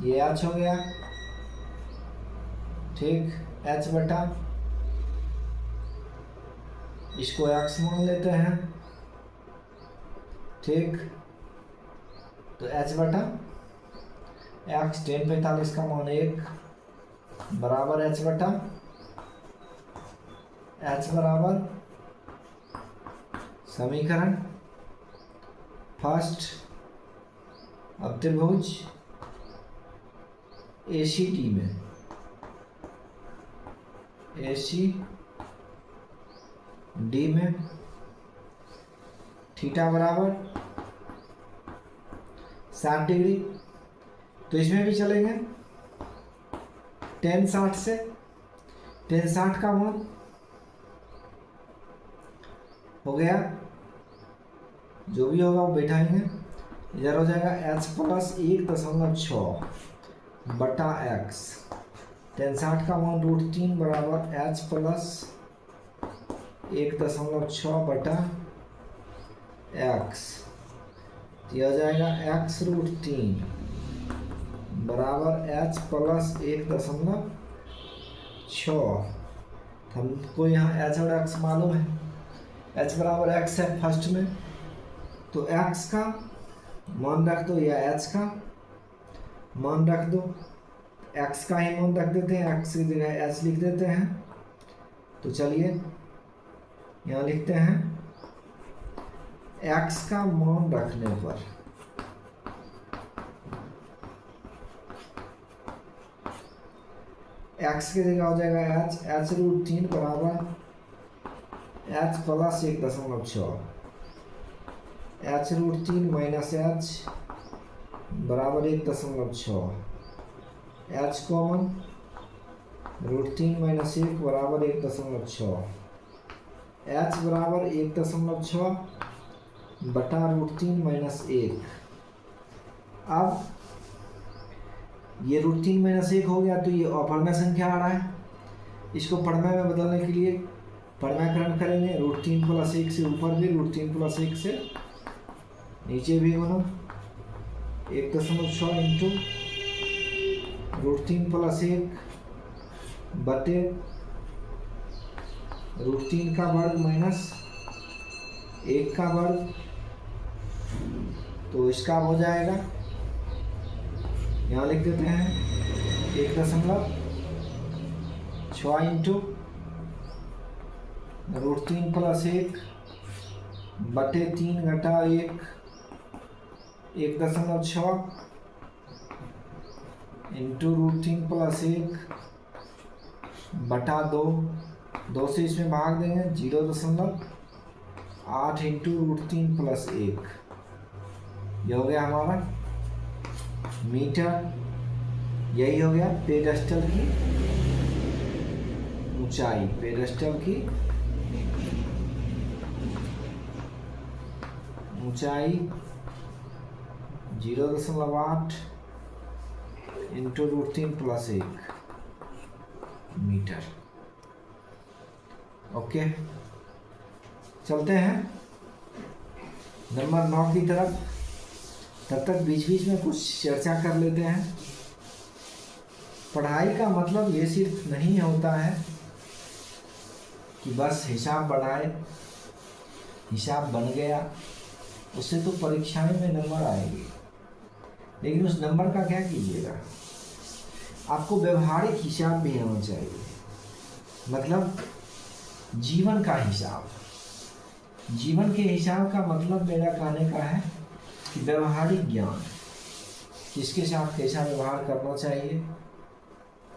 ये h हो गया, ठीक, h बटा, इसको x मान लेते हैं, ठीक, तो h बटा x, tan 45 का मान 1 बराबर h बटा h बराबर समीकरण फर्स्ट। अब त्रिभुज ACD में ACD में थीटा बराबर 60 डिग्री, तो इसमें भी चलेंगे tan 60 से, tan 60 का मान हो गया, जो भी होगा वो बैठाएंगे, इधर हो जाएगा h प्लस 1.6 बटा x, tan 60 का मान √3 बराबर h प्लस 1.6 बटा x, यह हो जाएगा x √3 बराबर h प्लस 1.6। हमको यहाँ h और x मालूम है, h बराबर x है फर्स्ट में, तो x का मान रख दो या h का मान रख दो, x का ही मान रख देते हैं, x की जगह h लिख देते हैं। तो चलिए यहाँ लिखते हैं x का मान रखने पर x की जगह हो जाएगा h √3 बराबर h plus 1.6, h √3 minus h बराबर 1.6, h कॉमन √3 माइनस 1 बराबर 1.6, h बराबर 1.6 बटा √3 माइनस 1। अब ये √3 माइनस 1 हो गया, तो ये अपवर्णीय संख्या आ रहा है, इसको पढ़ना में बदलने के लिए पढ़नाकरण करेंगे, √3 प्लस 1 से ऊपर भी, √3 प्लस 1 से नीचे भी गुना 1.6 इंटू √3 प्लस 1 बटे √3 का वर्ग माइनस 1 का वर्ग, तो इसका हो जाएगा, यहाँ लिख देते हैं 1.6 इंटू √3 प्लस 1 बटे 3 घटा 1, 1.6 इंटू √3 प्लस 1 बटा 2, 2 से इसमें भाग देंगे 0.8 इंटू √3 प्लस 1, यह हो गया हमारा मीटर। यही हो गया पेडेस्टल की ऊंचाई, पेडेस्टल की ऊंचाई 0.8 इंटू √3 प्लस 1 मीटर। ओके, चलते हैं नंबर 9 की तरफ। तब तक बीच बीच में कुछ चर्चा कर लेते हैं। पढ़ाई का मतलब ये सिर्फ नहीं होता है कि बस हिसाब बढ़ाए, हिसाब बन गया, उससे तो परीक्षाएं में नंबर आएंगे, लेकिन उस नंबर का क्या कीजिएगा, आपको व्यवहारिक हिसाब भी आना चाहिए, मतलब जीवन का हिसाब। जीवन के हिसाब का मतलब मेरा कहने का है कि व्यवहारिक ज्ञान, किसके साथ कैसा व्यवहार करना चाहिए,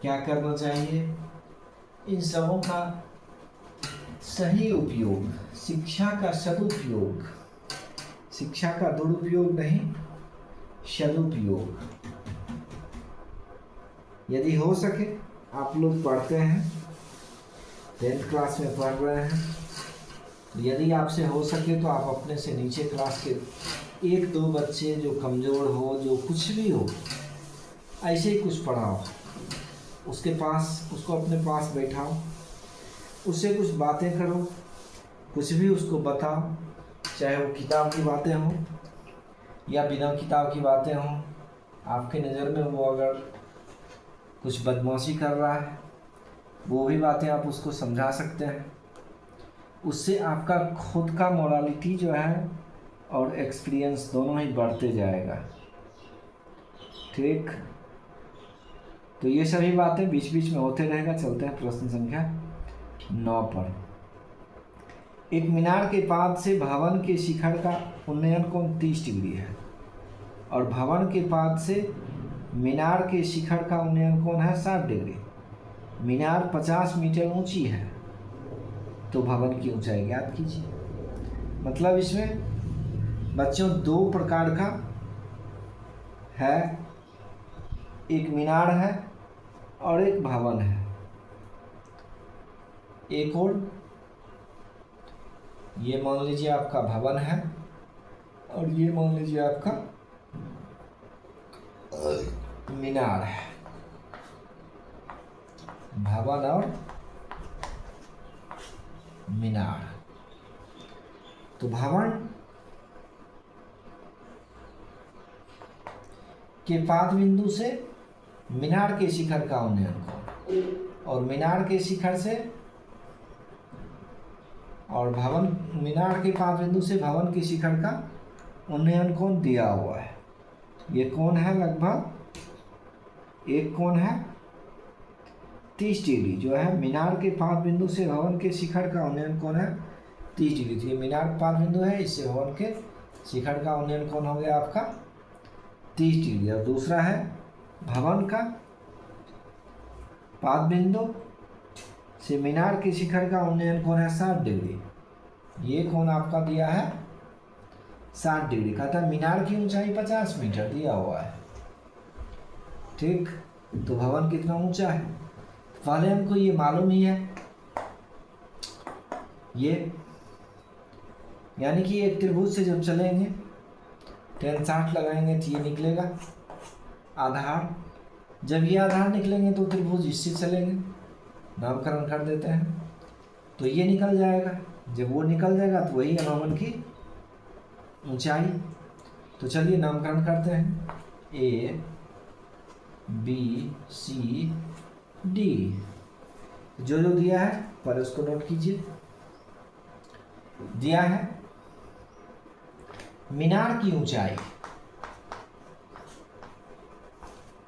क्या करना चाहिए, इन सबों का सही उपयोग, शिक्षा का सदुपयोग, शिक्षा का दुरुपयोग नहीं, सदुपयोग। यदि हो सके, आप लोग पढ़ते हैं, 10th क्लास में पढ़ रहे हैं, तो यदि आपसे हो सके तो आप अपने से नीचे क्लास के 1-2 बच्चे जो कमज़ोर हो, जो कुछ भी हो, ऐसे ही कुछ पढ़ाओ, उसके पास, उसको अपने पास बैठाओ, उससे कुछ बातें करो, कुछ भी उसको बताओ, चाहे वो किताब की बातें हों या बिना किताब की बातें हों। आपके नज़र में वो अगर कुछ बदमाशी कर रहा है, वो भी बातें आप उसको समझा सकते हैं। उससे आपका खुद का मोरालिटी जो है और एक्सपीरियंस दोनों ही बढ़ते जाएगा। ठीक, तो ये सभी बातें बीच बीच में होते रहेगा। चलते हैं प्रश्न संख्या 9 पर। एक मीनार के पाद से भवन के शिखर का उन्नयन कोण 30 डिग्री है और भवन के पाद से मीनार के शिखर का उन्नयन कोण है 60 डिग्री। मीनार 50 मीटर ऊंची है, तो भवन की ऊंचाई ज्ञात कीजिए। मतलब इसमें बच्चों 2 प्रकार का है, एक मीनार है और एक भवन है। एक और ये मान लीजिए आपका भवन है और ये मान लीजिए आपका मीनार है। भवन और मीनार। तो भवन के पाद बिंदु से मीनार के शिखर का उन्नयन कोण और मीनार के शिखर से और भवन, मीनार के पाद बिंदु से भवन के शिखर का उन्नयन कोण दिया हुआ है। ये कोण है लगभग, एक कोण है 30 डिग्री, जो है मीनार के पाद बिंदु से भवन के शिखर का उन्नयन कोण है 30 डिग्री। तो ये मीनार का पाद बिंदु है, इससे भवन के शिखर का उन्नयन कोण हो गया आपका 30 डिग्री। और दूसरा है भवन का पाद बिंदु से मीनार के शिखर का उन्नयन कोण है 60 डिग्री। ये कोण आपका दिया है 60 डिग्री। कहता है मीनार की ऊंचाई 50 मीटर दिया हुआ है। ठीक, तो भवन कितना ऊंचा है, पहले हमको ये मालूम ही है। ये यानी कि एक त्रिभुज से जब चलेंगे, tan 60 लगाएंगे तो ये निकलेगा आधार। जब ये आधार निकलेंगे तो त्रिभुज इससे चलेंगे, नामकरण कर देते हैं, तो ये निकल जाएगा। जब वो निकल जाएगा तो वही है भवन की ऊंचाई। तो चलिए नामकरण करते हैं, A B C D। जो जो दिया है पर उसको नोट कीजिए। दिया है मीनार की ऊंचाई,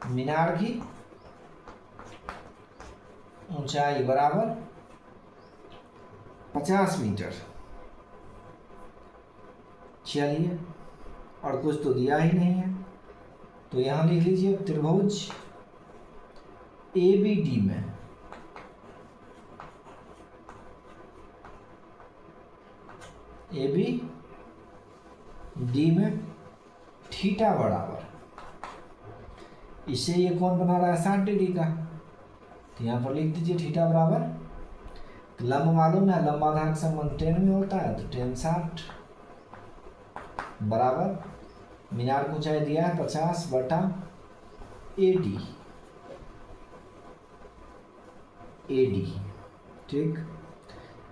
मीनार की ऊंचाई बराबर 50 मीटर। चलिए, और कुछ तो दिया ही नहीं है, तो यहां लिख लीजिए त्रिभुज ABD में ABD में थीटा बराबर, इससे ये कौन बना रहा है 60 डिग्री का, तो यहाँ पर लिख दीजिए थीटा बराबर, तो लंब मालूम है, लंबाधार का संबंध tan में होता है, तो tan 60 बराबर मीनार की ऊंचाई दिया है 50 बटा AD। ठीक,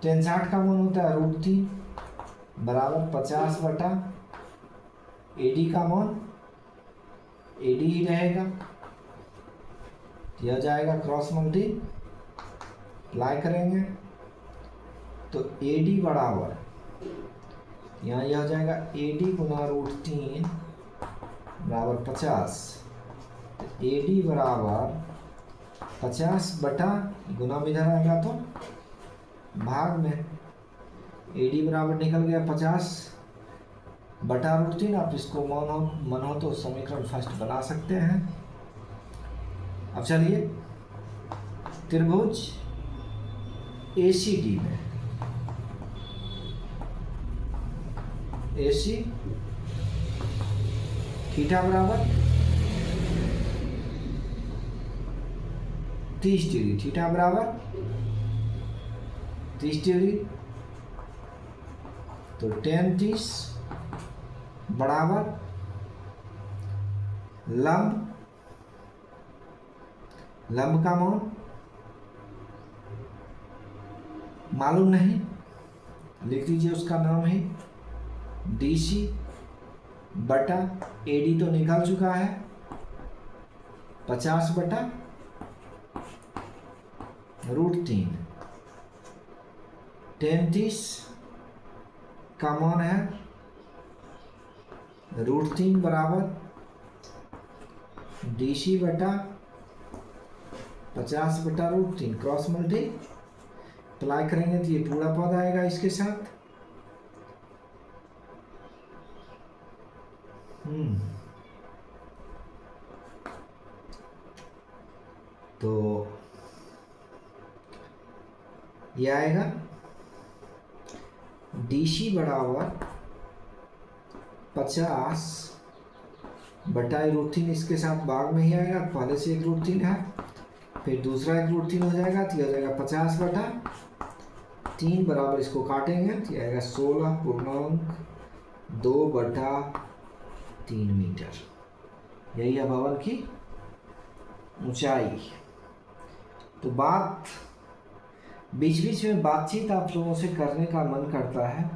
tan 60 का मान होता है √3 बराबर 50 बटा AD का मान AD ही रहेगा, यह जाएगा क्रॉस मल्टीप्लाई करेंगे तो AD बराबर, यहाँ यह हो जाएगा AD गुना √3 बराबर 50, तो AD बराबर 50 बटा, गुना में इधर आएगा तो भाग में, AD बराबर निकल गया 50 बटा √3। आप इसको मन हो तो समीकरण फर्स्ट बना सकते हैं। अब चलिए त्रिभुज ACD में AC थीटा बराबर 30 डिग्री, थीटा बराबर 30 डिग्री। तो tan 30 बराबर लंब का मान मालूम नहीं, लिख दीजिए, उसका नाम है DC बटा AD तो निकल चुका है 50 बटा √3। tan 30 का मान है √3 बराबर DC बटा 50 बटा √3। क्रॉस मल्टीप्लाई करेंगे तो ये पूरा पद आएगा इसके साथ। तो ये आएगा DC बराबर 50 बटा √3, इसके साथ भाग में ही आएगा, पहले से एक √3 है, फिर दूसरा एक √3 हो जाएगा, तो ये हो जाएगा 50 बटा 3 बराबर, इसको काटेंगे तो ये आएगा 16.2 बटा 3 मीटर। यही है भवन की ऊंचाई। तो बात बीच बीच में बातचीत आप लोगों से करने का मन करता है,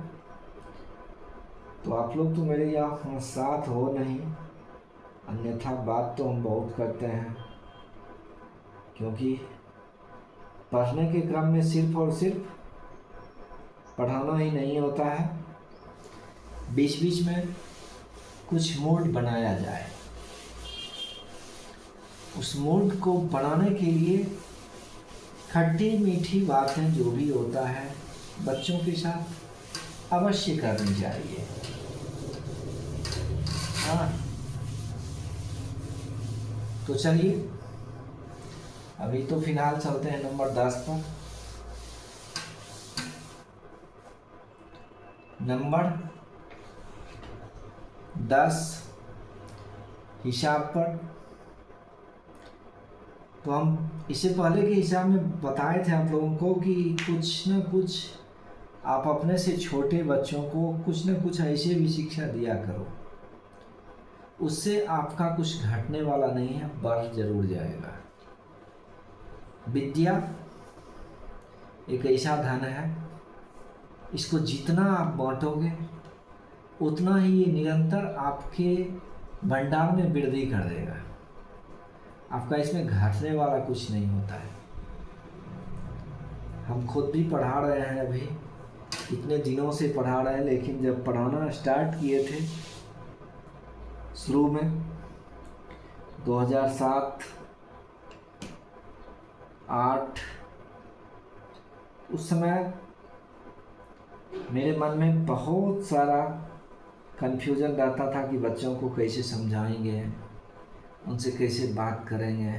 तो आप लोग तो मेरे यहाँ साथ हो नहीं, अन्यथा बात तो हम बहुत करते हैं, क्योंकि पढ़ने के क्रम में सिर्फ और सिर्फ पढ़ाना ही नहीं होता है, बीच बीच में कुछ मूड बनाया जाए। उस मूड को बनाने के लिए खट्टी मीठी बातें जो भी होता है बच्चों के साथ अवश्य करनी चाहिए। हाँ, तो चलिए अभी तो फिलहाल चलते हैं नंबर 10 पर। नंबर 10 हिसाब पर। तो हम इससे पहले के हिसाब में बताए थे आप लोगों को कि कुछ न कुछ आप अपने से छोटे बच्चों को कुछ न कुछ ऐसे भी शिक्षा दिया करो, उससे आपका कुछ घटने वाला नहीं है, बढ़ जरूर जाएगा। विद्या एक ऐसा धन है, इसको जितना आप बांटोगे उतना ही ये निरंतर आपके भंडार में वृद्धि कर देगा। आपका इसमें घटने वाला कुछ नहीं होता है। हम खुद भी पढ़ा रहे हैं, अभी इतने दिनों से पढ़ा रहे हैं, लेकिन जब पढ़ाना स्टार्ट किए थे शुरू में 2007-8, उस समय मेरे मन में बहुत सारा कन्फ्यूज़न रहता था कि बच्चों को कैसे समझाएंगे, उनसे कैसे बात करेंगे,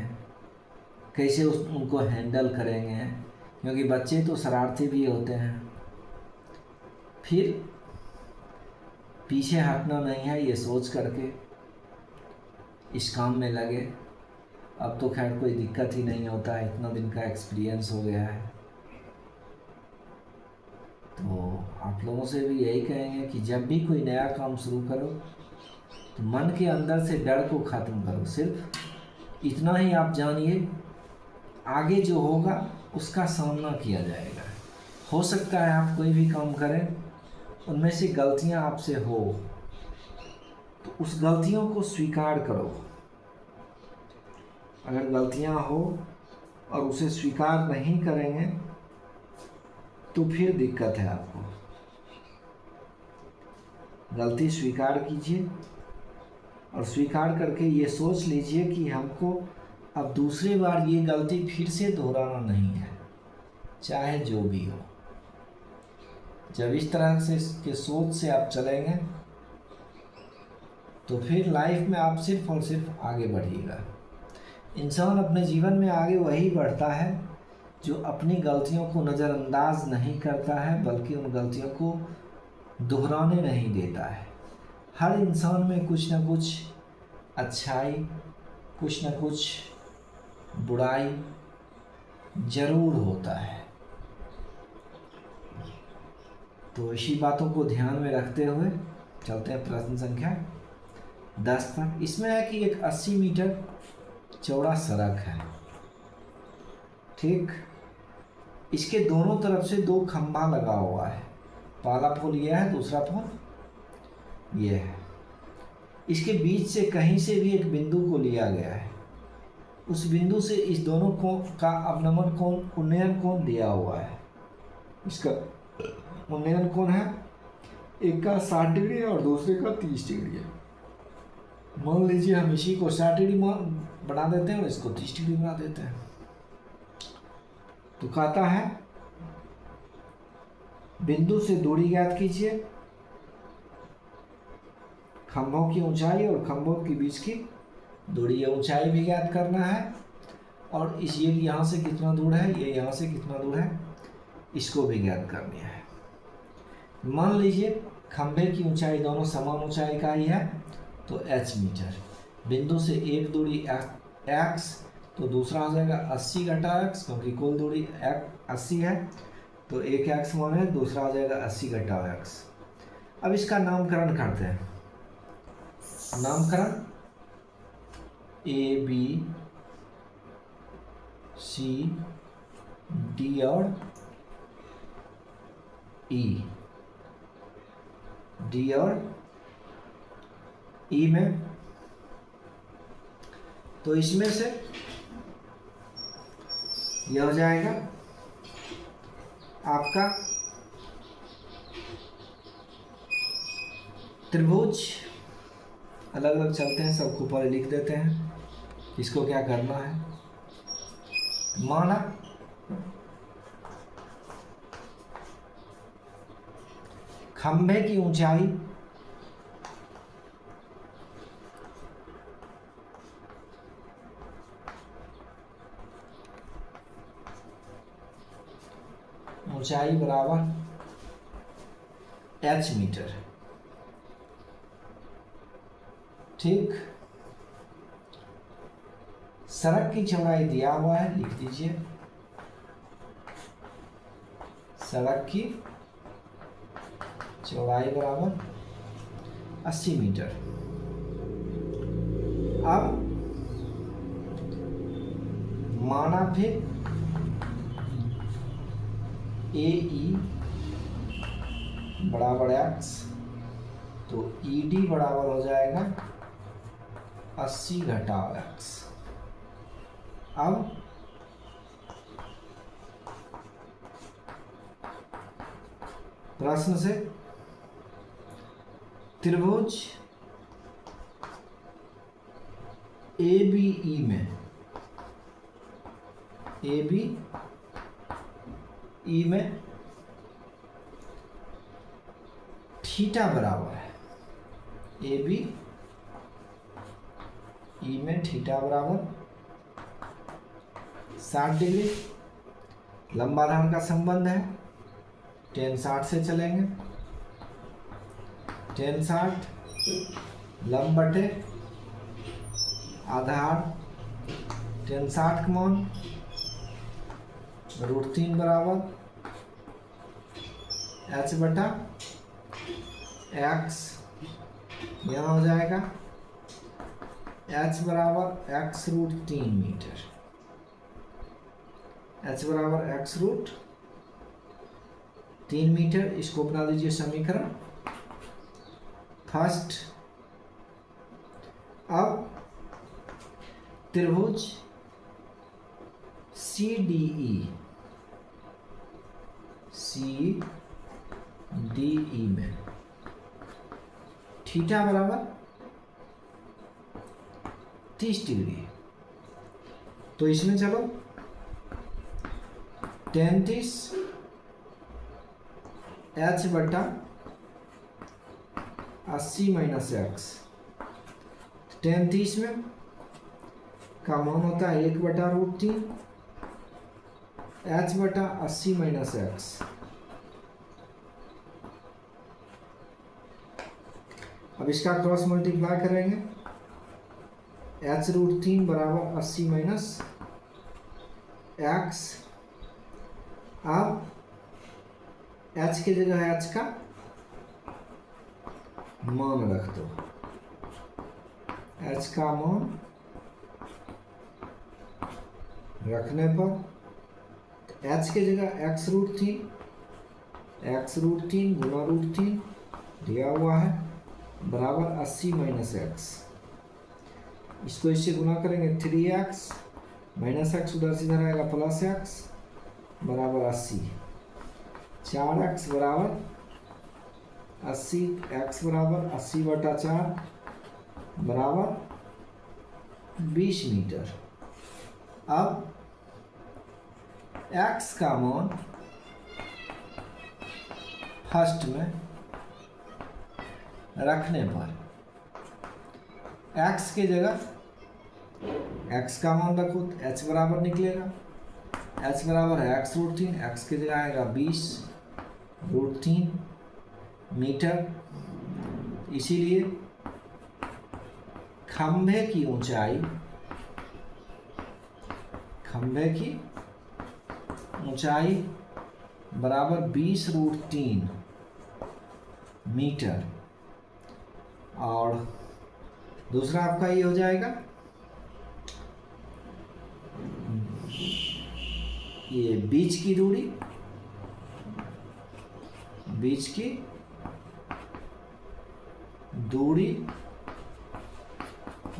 कैसे उनको हैंडल करेंगे, क्योंकि बच्चे तो शरारती भी होते हैं। फिर पीछे हटना नहीं है, ये सोच करके इस काम में लगे। अब तो खैर कोई दिक्कत ही नहीं होता है, इतना दिन का एक्सपीरियंस हो गया है। तो आप लोगों से भी यही कहेंगे कि जब भी कोई नया काम शुरू करो तो मन के अंदर से डर को ख़त्म करो। सिर्फ इतना ही आप जानिए, आगे जो होगा उसका सामना किया जाएगा। हो सकता है आप कोई भी काम करें, उनमें से गलतियां आपसे हो, तो उस गलतियों को स्वीकार करो। अगर गलतियां हो और उसे स्वीकार नहीं करेंगे तो फिर दिक्कत है आपको। गलती स्वीकार कीजिए और स्वीकार करके ये सोच लीजिए कि हमको अब दूसरी बार ये गलती फिर से दोहराना नहीं है, चाहे जो भी हो। जब इस तरह से के सोच से आप चलेंगे तो फिर लाइफ में आप सिर्फ और सिर्फ आगे बढ़िएगा। इंसान अपने जीवन में आगे वही बढ़ता है जो अपनी गलतियों को नज़रअंदाज नहीं करता है, बल्कि उन गलतियों को दोहराने नहीं देता है। हर इंसान में कुछ ना कुछ अच्छाई, कुछ ना कुछ बुराई जरूर होता है। तो इसी बातों को ध्यान में रखते हुए चलते हैं प्रश्न संख्या 10 पर। इसमें है कि एक 80 मीटर चौड़ा सड़क है, ठीक। इसके दोनों तरफ से 2 खंभा लगा हुआ है। पहला पोल यह है, दूसरा पोल यह है। इसके बीच से कहीं से भी एक बिंदु को लिया गया है। उस बिंदु से इस दोनों कोण का अवनमन कोण, उन्नयन कोण दिया हुआ है। इसका उन्नयन कोण है, एक का 60 डिग्री है और दूसरे का 30 डिग्री है। मान लीजिए हम इसी को 60 डिग्री बना देते हैं और इसको 30 डिग्री बना देते हैं। तो कहता है बिंदु से दूरी ज्ञात कीजिए, खंभों की ऊंचाई और खंभों के बीच की दूरी, या ऊंचाई भी ज्ञात करना है, और इस ये यहाँ से कितना दूर है, ये यहाँ से कितना दूर है, इसको भी ज्ञात करनी है। मान लीजिए खंभे की ऊंचाई दोनों समान ऊंचाई का ही है, तो h मीटर। बिंदु से एक दूरी x, तो दूसरा हो जाएगा 80 घटा x, क्योंकि कुल दूरी 80 है, तो एक x माने, दूसरा हो जाएगा 80 घटा x। अब इसका नामकरण करते हैं। नामकरण A, B, C, D और E। D और E में, तो इसमें से यह हो जाएगा आपका त्रिभुज। अलग अलग चलते हैं, सबको ऊपर लिख देते हैं इसको क्या करना है। माना खंभे की ऊंचाई बराबर h मीटर, ठीक। सड़क की चौड़ाई दिया हुआ है, लिख दीजिए सड़क की चौड़ाई बराबर 80 मीटर। अब माना फिर AE बराबर x, तो ED बराबर हो जाएगा 80 घटा x। अब प्रश्न से त्रिभुज ABE में, ABE में थीटा बराबर है, ABE में थीटा बराबर 60 डिग्री। लंबा धार का संबंध है, tan 60 से चलेंगे। tan 60 लंब बटे आधार, tan 60 का मान √3 बराबर h बटा x। यहाँ हो जाएगा h बराबर x √3 मीटर, h बराबर x √3 मीटर। इसको बना दीजिए समीकरण फर्स्ट। अब त्रिभुज CDE में थीटा बराबर 30 डिग्री, तो इसमें चलो 33 h बटा 80 माइनस x। 33 में का मान होता है 1 बटा √3, h बटा 80 माइनस x। अब इसका क्रॉस मल्टीप्लाई करेंगे, h√3 बराबर 80 माइनस x। अब h की जगह h का मान रख दो, h का मान रखने पर h की जगह x√3 गुना √3 दिया हुआ है बराबर 80 माइनस एक्स। इसको इससे गुना करेंगे 3x माइनस एक्स उधर से इधर आएगा प्लस एक्स बराबर 80। 4x बराबर 80, x बराबर 80/4 बराबर 20 मीटर। अब x का मान फर्स्ट में रखने पर x की जगह x का मान रखो तो h बराबर निकलेगा, h बराबर है x√3, x की जगह आएगा 20√3 मीटर। इसीलिए खंभे की ऊंचाई बराबर 20√3 मीटर। और दूसरा आपका ये हो जाएगा, ये बीच की दूरी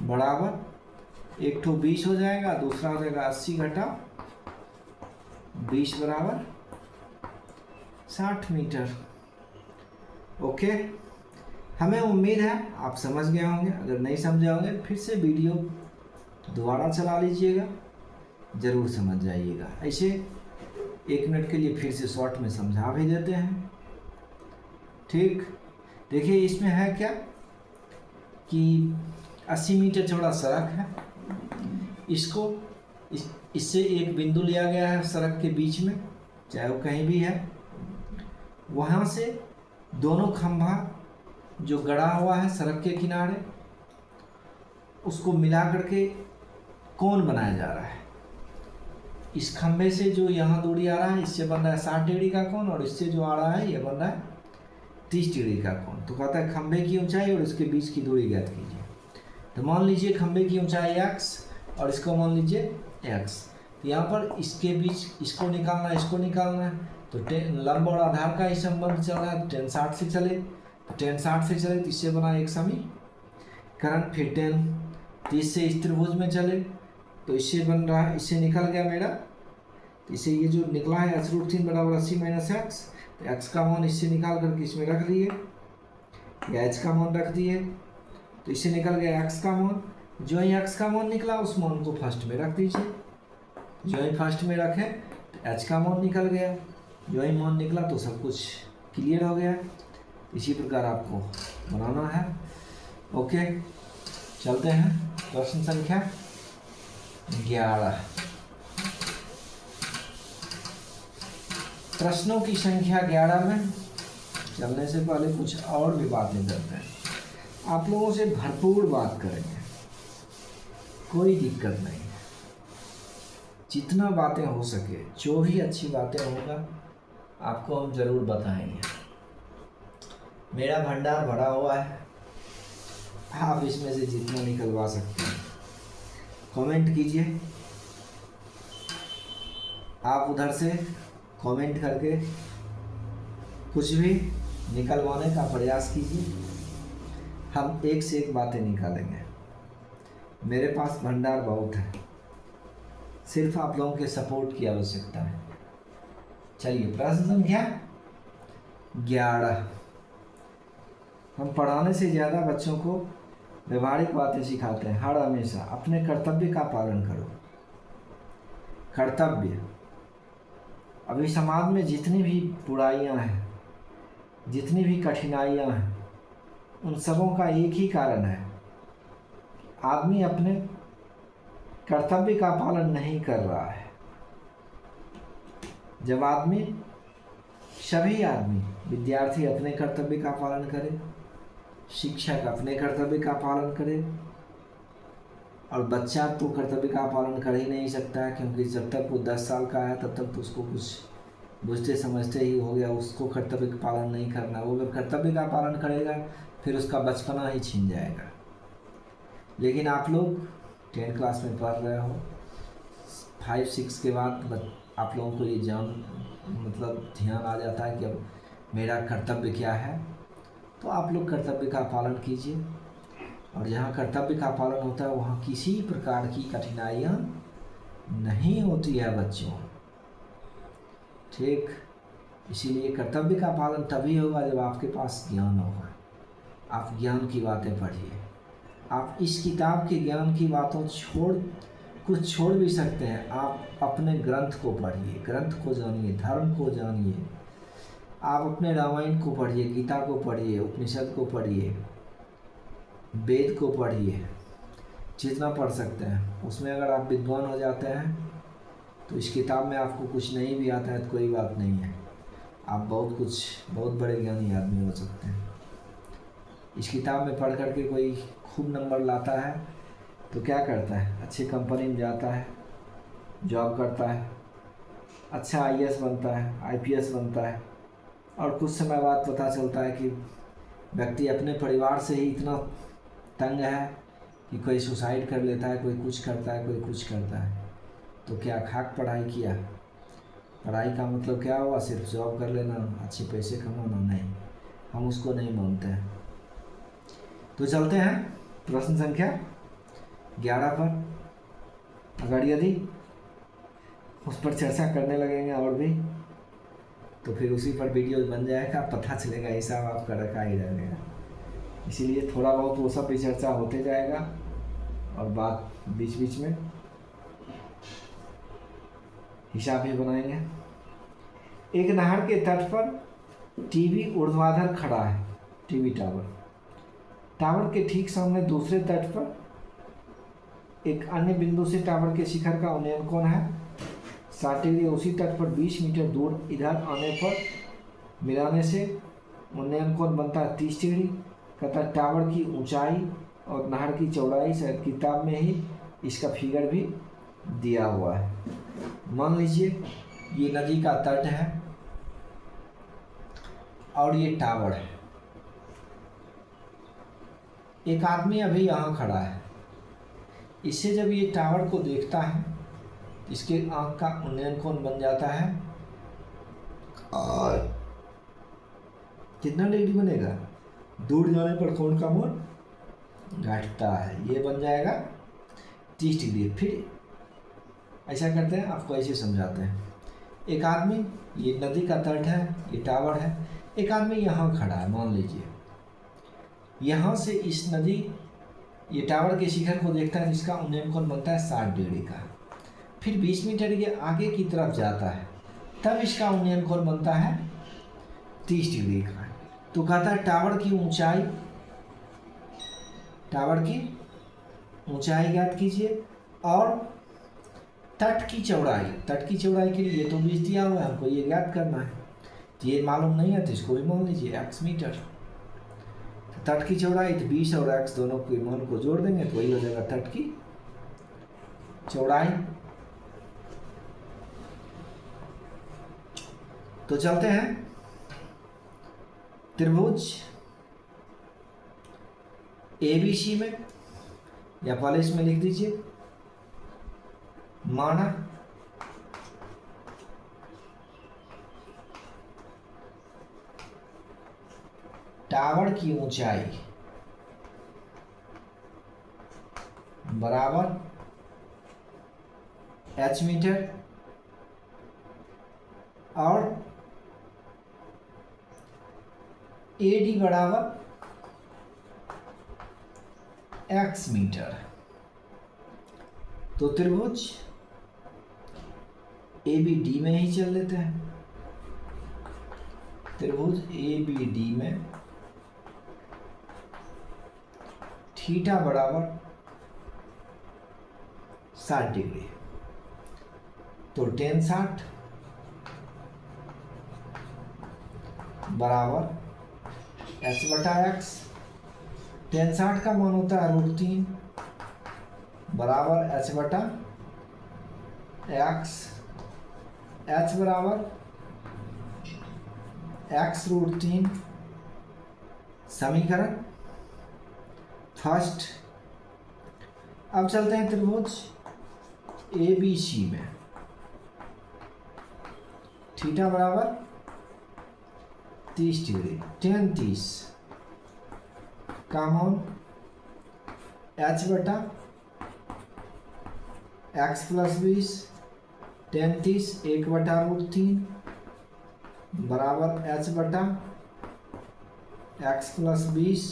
बराबर एक ठो 20 हो जाएगा, दूसरा हो जाएगा 80 घटा 20 बराबर 60 मीटर। ओके, हमें उम्मीद है आप समझ गए होंगे। अगर नहीं समझे होंगे फिर से वीडियो दोबारा चला लीजिएगा, ज़रूर समझ जाइएगा। ऐसे 1 मिनट के लिए फिर से शॉर्ट में समझा भी देते हैं। ठीक, देखिए इसमें है क्या कि 80 मीटर चौड़ा सड़क है, इसको इससे एक बिंदु लिया गया है सड़क के बीच में, चाहे वो कहीं भी है, वहाँ से दोनों खंभा जो गड़ा हुआ है सड़क के किनारे उसको मिला करके कोण बनाया जा रहा है। इस खंभे से जो यहाँ दूरी आ रहा है इससे बन रहा है 60 डिग्री का कोण, और इससे जो आ रहा है ये बन रहा है 30 डिग्री का कोण। तो कहता है खंभे की ऊंचाई और इसके बीच की दूरी ज्ञात कीजिए। तो मान लीजिए खंभे की ऊंचाई x और इसको मान लीजिए x। तो यहाँ पर इसके बीच इसको निकालना है, तो लंब और आधार का ही संबंध चल रहा है, tan 60 से चले तो इससे बना एक समीकरण। फिर tan 30 से इस त्रिभुज में चले तो इससे बन रहा है, इससे निकल गया मेरा, तो इससे ये जो निकला है h√3 बराबर 80 माइनस एक्स। तो x का मान इससे निकाल करके इसमें रख दिए, या h का मान रख दिए, तो इससे निकल गया x का मान। जो ही x का मान निकला उस मान को फर्स्ट में रख दीजिए, जो ही फर्स्ट में रखें तो h का मान निकल गया, जो ही मान निकला तो सब कुछ क्लियर हो गया। इसी प्रकार आपको बनाना है। ओके, चलते हैं प्रश्न संख्या 11। प्रश्नों की संख्या 11 में चलने से पहले कुछ और भी बातें करते हैं। आप लोगों से भरपूर बात करेंगे, कोई दिक्कत नहीं है, जितना बातें हो सके, जो भी अच्छी बातें होगा आपको हम ज़रूर बताएंगे। मेरा भंडार भरा हुआ है, आप इसमें से जितना निकलवा सकते हैं। कमेंट कीजिए, आप उधर से कमेंट करके कुछ भी निकलवाने का प्रयास कीजिए, हम एक से एक बातें निकालेंगे। मेरे पास भंडार बहुत है, सिर्फ आप लोगों के सपोर्ट की आवश्यकता है। चलिए प्रश्न संख्या 11। हम पढ़ाने से ज़्यादा बच्चों को व्यवहारिक बातें सिखाते हैं। हर हमेशा अपने कर्तव्य का पालन करो। कर्तव्य, अभी समाज में जितनी भी बुराइयां हैं, जितनी भी कठिनाइयां हैं, उन सबों का एक ही कारण है, आदमी अपने कर्तव्य का पालन नहीं कर रहा है। जब सभी आदमी, विद्यार्थी अपने कर्तव्य का पालन करें, शिक्षक अपने कर्तव्य का पालन करे, और बच्चा तो कर्तव्य का पालन कर ही नहीं सकता है, क्योंकि जब तक वो 10 साल का है तब तक तो उसको कुछ बुझते समझते ही हो गया, उसको कर्तव्य का पालन नहीं करना। वो अगर कर्तव्य का पालन करेगा फिर उसका बचपना ही छीन जाएगा। लेकिन आप लोग 10 क्लास में पढ़ रहे हो, 5-6 के बाद आप लोगों को ये मतलब ध्यान आ जाता है कि अब मेरा कर्तव्य क्या है। तो आप लोग कर्तव्य का पालन कीजिए, और जहाँ कर्तव्य का पालन होता है वहाँ किसी प्रकार की कठिनाइयाँ नहीं होती है बच्चों, ठीक। इसीलिए कर्तव्य का पालन तभी होगा जब आपके पास ज्ञान होगा। आप ज्ञान की बातें पढ़िए। आप इस किताब के ज्ञान की बातों कुछ छोड़ भी सकते हैं। आप अपने ग्रंथ को पढ़िए, ग्रंथ को जानिए, धर्म को जानिए। आप अपने रामायण को पढ़िए, गीता को पढ़िए, उपनिषद को पढ़िए, वेद को पढ़िए, जितना पढ़ सकते हैं। उसमें अगर आप विद्वान हो जाते हैं तो इस किताब में आपको कुछ नहीं भी आता है तो कोई बात नहीं है, आप बहुत बड़े ज्ञानी आदमी हो सकते हैं। इस किताब में पढ़ करके कोई खूब नंबर लाता है तो क्या करता है, अच्छी कंपनी में जाता है, जॉब करता है, अच्छा IAS बनता है, IPS बनता है, और कुछ समय बाद पता चलता है कि व्यक्ति अपने परिवार से ही इतना तंग है कि कोई सुसाइड कर लेता है, कोई कुछ करता है, कोई कुछ करता है। तो क्या खाक पढ़ाई किया? पढ़ाई का मतलब क्या हुआ? सिर्फ जॉब कर लेना, अच्छे पैसे कमाना? नहीं, हम उसको नहीं मानते हैं। तो चलते हैं प्रश्न संख्या 11 पर। अगर यदि उस पर चर्चा करने लगेंगे और भी तो फिर उसी पर वीडियो बन जाएगा, पता चलेगा हिसाब आपका रखा ही रहेगा। इसीलिए थोड़ा बहुत वो सब भी चर्चा होते जाएगा, और बात बीच बीच में हिसाब भी बनाएंगे। एक नहर के तट पर टीवी ऊर्ध्वाधर खड़ा है, टीवी टावर। टावर के ठीक सामने दूसरे तट पर एक अन्य बिंदु से टावर के शिखर का उन्नयन कोण है 60 डिग्री। उसी तट पर 20 मीटर दूर इधर आने पर मिलाने से उन्नयन कोण बनता है 30 डिग्री। कहता टावर की ऊंचाई और नहर की चौड़ाई शायद किताब में ही इसका फिगर भी दिया हुआ है। मान लीजिए ये नदी का तट है और ये टावर है। एक आदमी अभी यहाँ खड़ा है, इससे जब ये टावर को देखता है इसके आँख का उन्नयन कोण बन जाता है, और कितना डिग्री बनेगा? दूर जाने पर कोण का मोड़ घटता है, ये बन जाएगा 30 डिग्री। फिर ऐसा करते हैं, आपको ऐसे समझाते हैं। एक आदमी, ये नदी का तट है, ये टावर है, एक आदमी यहाँ खड़ा है, मान लीजिए यहाँ से इस नदी ये टावर के शिखर को देखता है जिसका उन्नयन कोण बनता है 60 डिग्री का। फिर 20 मीटर ये आगे की तरफ जाता है, तब इसका उन्नयन कोण बनता है 30 डिग्री का। तो कहता है टावर की ऊंचाई ज्ञात कीजिए, और तट की चौड़ाई के लिए ये तो 20 दिया हुआ है, हमको ये ज्ञात करना है। तो ये मालूम नहीं है तो इसको भी मान लीजिए x मीटर। तो तट की चौड़ाई तो 20 और x दोनों के मान को जोड़ देंगे तो वही हो जाएगा तट की चौड़ाई। तो चलते हैं त्रिभुज ABC में, या पहले इसमें लिख दीजिए, माना टावर की ऊंचाई बराबर h मीटर और AD बराबर x मीटर। तो त्रिभुज ABD में ही चल लेते हैं। त्रिभुज ABD में थीटा बराबर 60 डिग्री। तो tan 60 बराबर h/x tan 60 का मान होता है √3 बराबर h बटा x, h बराबर x√3 समीकरण फर्स्ट। अब चलते हैं त्रिभुज ABC में। थीटा बराबर 30 डिग्री, tan 30 का मान h बटा x प्लस 20, tan 30 1 बटा √3 बराबर h बटा x प्लस 20।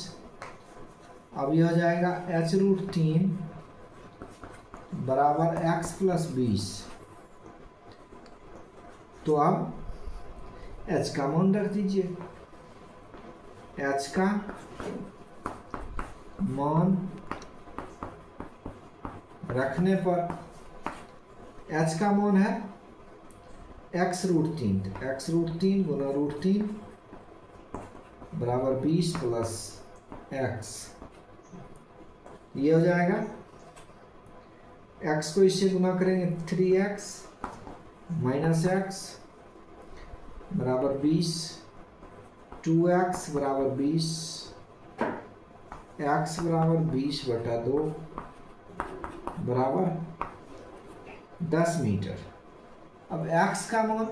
अब यह हो जाएगा h√3 बराबर x प्लस 20। तो अब h का मान रख दीजिए। h का मान रखने पर h का मान है x√3, x√3 गुना √3 बराबर 20 प्लस x। ये हो जाएगा, x को इससे गुना करेंगे 3x माइनस x बराबर 20, 2x बराबर 20, x बराबर 20 बटा 2 बराबर 10 मीटर। अब x का मान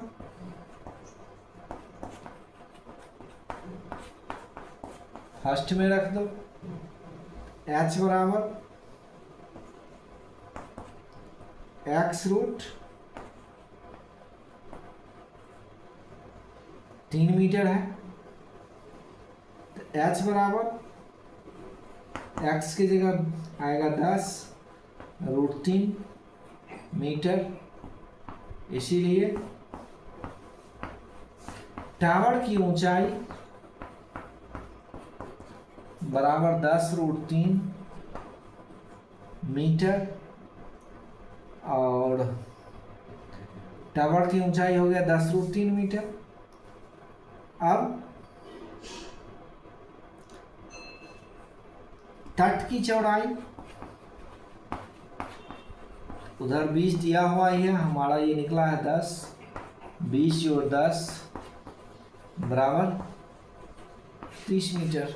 फर्स्ट में रख दो, h बराबर x√3 मीटर है, तो h बराबर x की जगह आएगा 10√3 मीटर। इसीलिए टावर की ऊंचाई बराबर 10√3 मीटर, और टावर की ऊंचाई हो गया 10√3 मीटर। अब तट की चौड़ाई उधर 20 दिया हुआ ही है, हमारा ये निकला है 10, 20 और 10 बराबर 30 मीटर।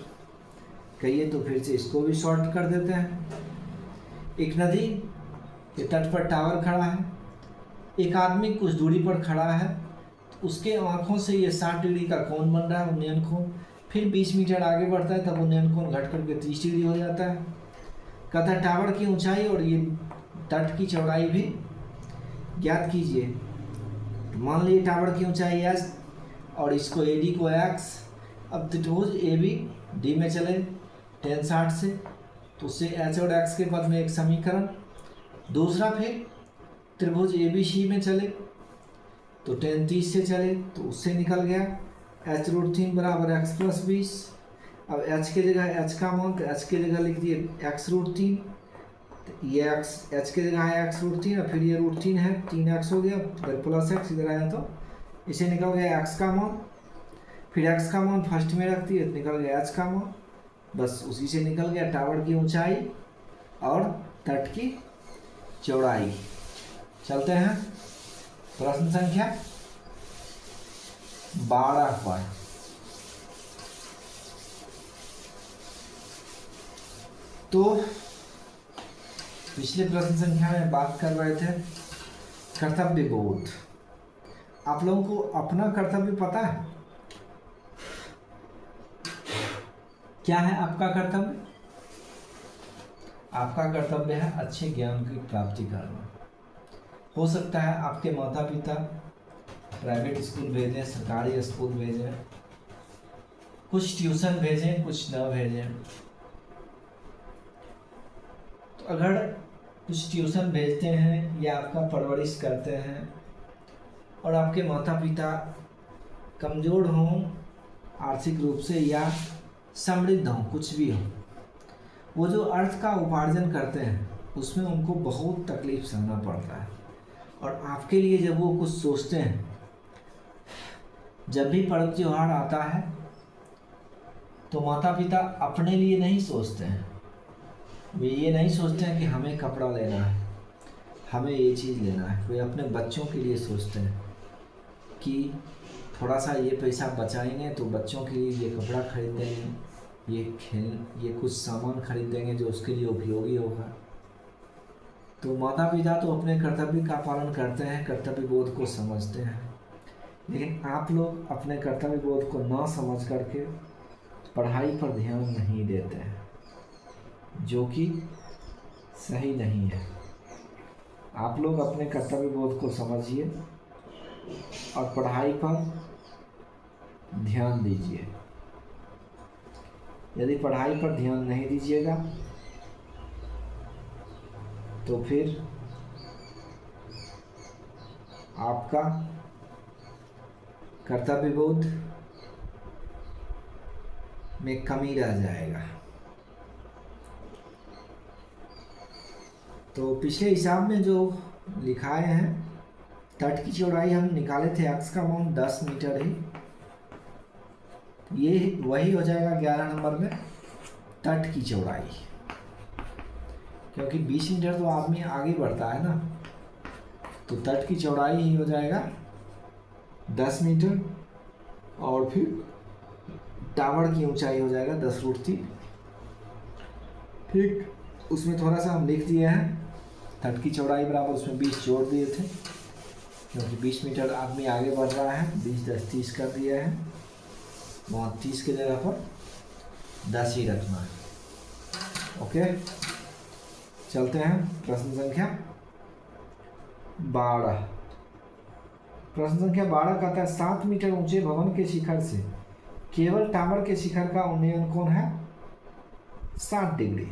कहिए तो फिर से इसको भी शॉर्ट कर देते हैं। एक नदी के तट पर टावर खड़ा है, एक आदमी कुछ दूरी पर खड़ा है, तो उसके आंखों से ये 60 डिग्री का कोण बन रहा है, उन्नयन कोण। फिर 20 मीटर आगे बढ़ता है तब उन्नयन कोण घट करके 30 डिग्री हो जाता है। कहता है टावर की ऊंचाई और ये तट की चौड़ाई भी ज्ञात कीजिए। मान लीजिए टावर की ऊंचाई h और इसको AD को x। अब त्रिभुज AB D में चले tan 60 से, तो उससे h और x के पद में एक समीकरण। दूसरा फिर त्रिभुज ABC में चले तो tan 30 से चले, तो उससे निकल गया h√3 बराबर x प्लस 20। अब h की जगह h का मान, तो h की जगह लिख दिए x√3, ये h की जगह है x√3 और फिर ये √3 है, 3x हो गया, फिर प्लस x इधर आया तो इसे निकल गया x का मान। फिर x का मान फर्स्ट में रख दिए, निकल गया h का मान। बस उसी से निकल गया टावर की ऊंचाई और तट की चौड़ाई। चलते हैं प्रश्न संख्या 12 पर। तो पिछले प्रश्न संख्या में बात कर रहे थे कर्तव्य बोध। आप लोगों को अपना कर्तव्य पता है? क्या है आपका कर्तव्य? आपका कर्तव्य है अच्छे ज्ञान की प्राप्ति करना। हो सकता है आपके माता पिता प्राइवेट स्कूल भेजें, सरकारी स्कूल भेजें, कुछ ट्यूशन भेजें, कुछ न भेजें। तो अगर कुछ ट्यूशन भेजते हैं या आपका परवरिश करते हैं और आपके माता पिता कमज़ोर हों आर्थिक रूप से या समृद्ध हों, कुछ भी हो, वो जो अर्थ का उपार्जन करते हैं उसमें उनको बहुत तकलीफ सहना पड़ता है। और आपके लिए जब वो कुछ सोचते हैं, जब भी पर्व त्योहार आता है तो माता पिता अपने लिए नहीं सोचते हैं, वे ये नहीं सोचते हैं कि हमें कपड़ा लेना है, हमें ये चीज़ लेना है। वे अपने बच्चों के लिए सोचते हैं कि थोड़ा सा ये पैसा बचाएंगे तो बच्चों के लिए ये कपड़ा खरीद देंगे, ये कुछ सामान खरीद देंगे जो उसके लिए उपयोगी होगा। तो माता पिता तो अपने कर्तव्य का पालन करते हैं, कर्तव्य बोध को समझते हैं, लेकिन आप लोग अपने कर्तव्य बोध को ना समझ करके पढ़ाई पर ध्यान नहीं देते हैं, जो कि सही नहीं है। आप लोग अपने कर्तव्य बोध को समझिए और पढ़ाई पर ध्यान दीजिए। यदि पढ़ाई पर ध्यान नहीं दीजिएगा तो फिर आपका कर्तव्य बोध में कमी रह जाएगा। तो पिछले हिसाब में जो लिखाए हैं, तट की चौड़ाई हम निकाले थे, एक्स का मान 10 मीटर ही, ये वही हो जाएगा 11 नंबर में तट की चौड़ाई, क्योंकि 20 मीटर तो आदमी आगे बढ़ता है ना, तो तट की चौड़ाई ही हो जाएगा 10 मीटर, और फिर टावर की ऊंचाई हो जाएगा 10√3। ठीक, उसमें थोड़ा सा हम लिख दिए हैं, तट की चौड़ाई बराबर उसमें 20 जोड़ दिए थे, क्योंकि 20 मीटर आदमी आगे बढ़ रहा है, 20 10 30 कर दिया है, वहाँ 30 की जगह पर 10 ही रखना है। ओके, चलते हैं प्रश्न संख्या 12। प्रश्न संख्या 12 कहता है 7 मीटर ऊंचे भवन के शिखर से केवल टावर के शिखर का उन्नयन कोण है 60 डिग्री।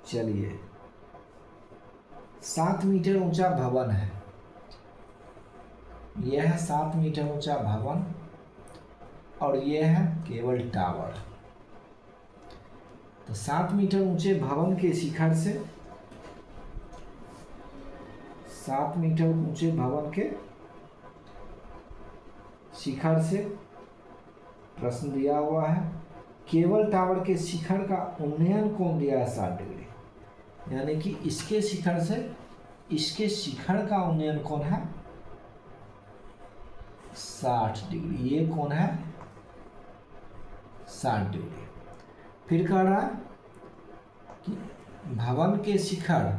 चलिए, 7 मीटर ऊंचा भवन है, यह है 7 मीटर ऊंचा भवन, और यह है केवल टावर। तो 7 मीटर ऊंचे भवन के शिखर से, 7 मीटर ऊंचे भवन के शिखर से प्रश्न दिया हुआ है, केवल टावर के शिखर का उन्नयन कोण दिया है 60 डिग्री, यानी कि इसके शिखर से इसके शिखर का उन्नयन कोण है 60 डिग्री, ये कोण है 60 डिग्री। फिर कह रहा है कि भवन के शिखर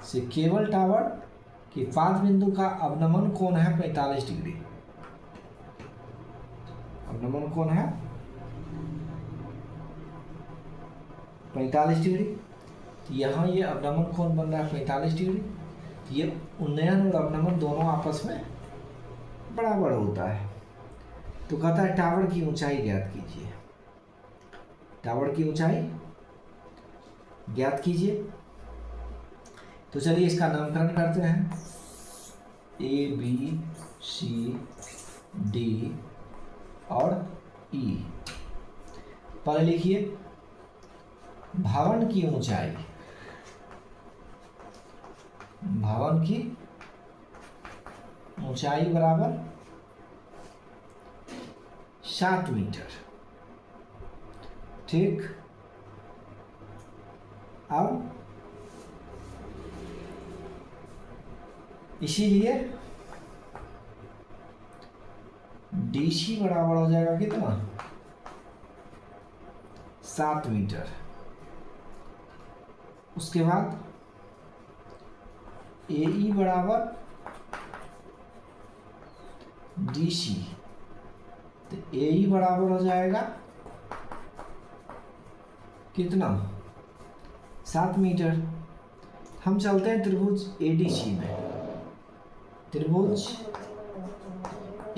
से केवल टावर के 5 बिंदु का अवनमन कोण है 45 डिग्री। अवनमन कोण है 45 डिग्री। तो यहाँ ये अवनमन कोण बन रहा है 45 डिग्री। ये उन्नयन और अवनमन दोनों आपस में बराबर होता है। तो कहता है टावर की ऊंचाई ज्ञात कीजिए। टावर की ऊंचाई ज्ञात कीजिए। तो चलिए इसका नामकरण करते हैं, A B C D और E। पहले लिखिए भवन की ऊंचाई, भवन की ऊंचाई बराबर 7 मीटर। ठीक, अब इसीलिए DC बराबर हो जाएगा कितना 7 मीटर। उसके बाद AE बराबर DC, तो AE बराबर हो जाएगा कितना 7 मीटर। हम चलते हैं त्रिभुज ADC में, त्रिभुज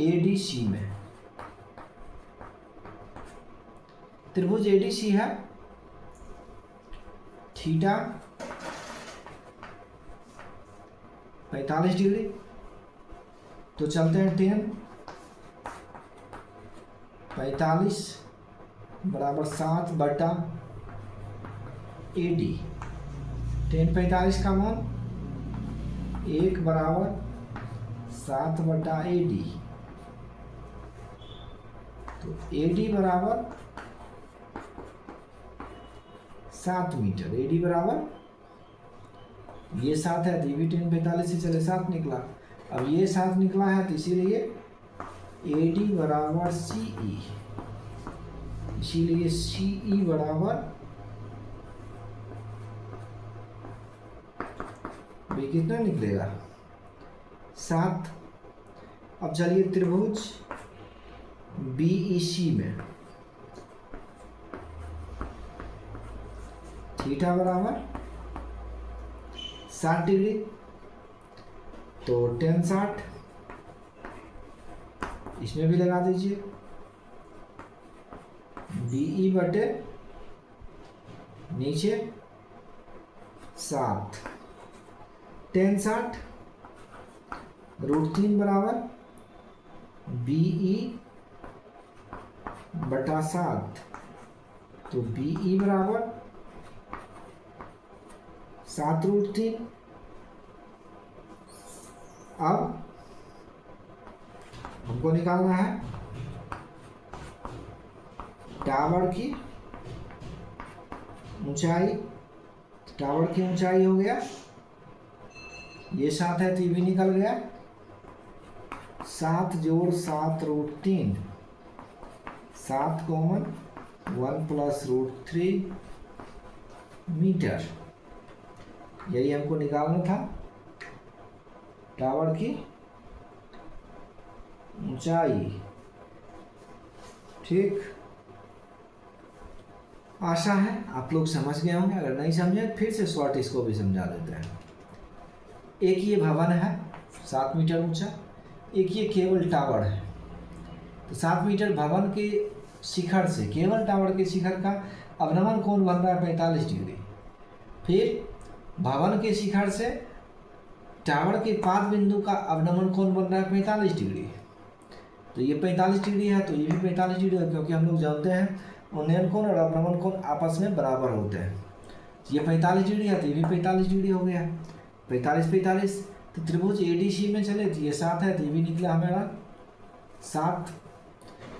ADC में। त्रिभुज ADC है थीटा 45 डिग्री। तो चलते हैं 10 45 बराबर 7 बटा AD। 10 45 का मान 1 बराबर 7 बटा AD। तो AD बराबर 7 मीटर। AD बराबर ये 7 है तो ये भी tan 45 से चले 7 निकला। अब ये 7 निकला है तो इसीलिए AD बराबर CE, इसीलिए CE बराबर भी कितना निकलेगा 7। अब चलिए त्रिभुज BEC में थीटा बराबर 60 डिग्री, तो tan 60 इसमें भी लगा दीजिए, BE बटे नीचे 7 tan 60 √3 बराबर BE बटा 7, तो BE बराबर 7√3। अब हमको निकालना है टावर की ऊंचाई। टावर की ऊंचाई हो गया, ये 7 है तो ये भी निकल गया, 7 जोड़ 7√3, 7 कॉमन 1 प्लस √3 मीटर। यही हमको निकालना था टावर की ऊंचाई। ठीक, आशा है आप लोग समझ गए होंगे। अगर नहीं समझे फिर से शॉर्ट इसको भी समझा देते हैं। एक ये भवन है 7 मीटर ऊंचा, एक ये केवल टावर है। तो 7 मीटर भवन के शिखर से केवल टावर के शिखर का अवनमन कोण बन रहा है 45 डिग्री। फिर भवन के शिखर से टावर के पाद बिंदु का अवनमन कोण बन रहा है 45 डिग्री। तो ये 45 डिग्री है तो ये भी 45 डिग्री है, क्योंकि हम लोग जानते हैं उन्नयन कोण और अवनमन कोण आपस में बराबर होते हैं। ये 45 डिग्री है तो ये भी 45 डिग्री हो गया, 45 45। तो त्रिभुज ADC में चले तो ये 7 है तो ये भी निकला हमारा 7।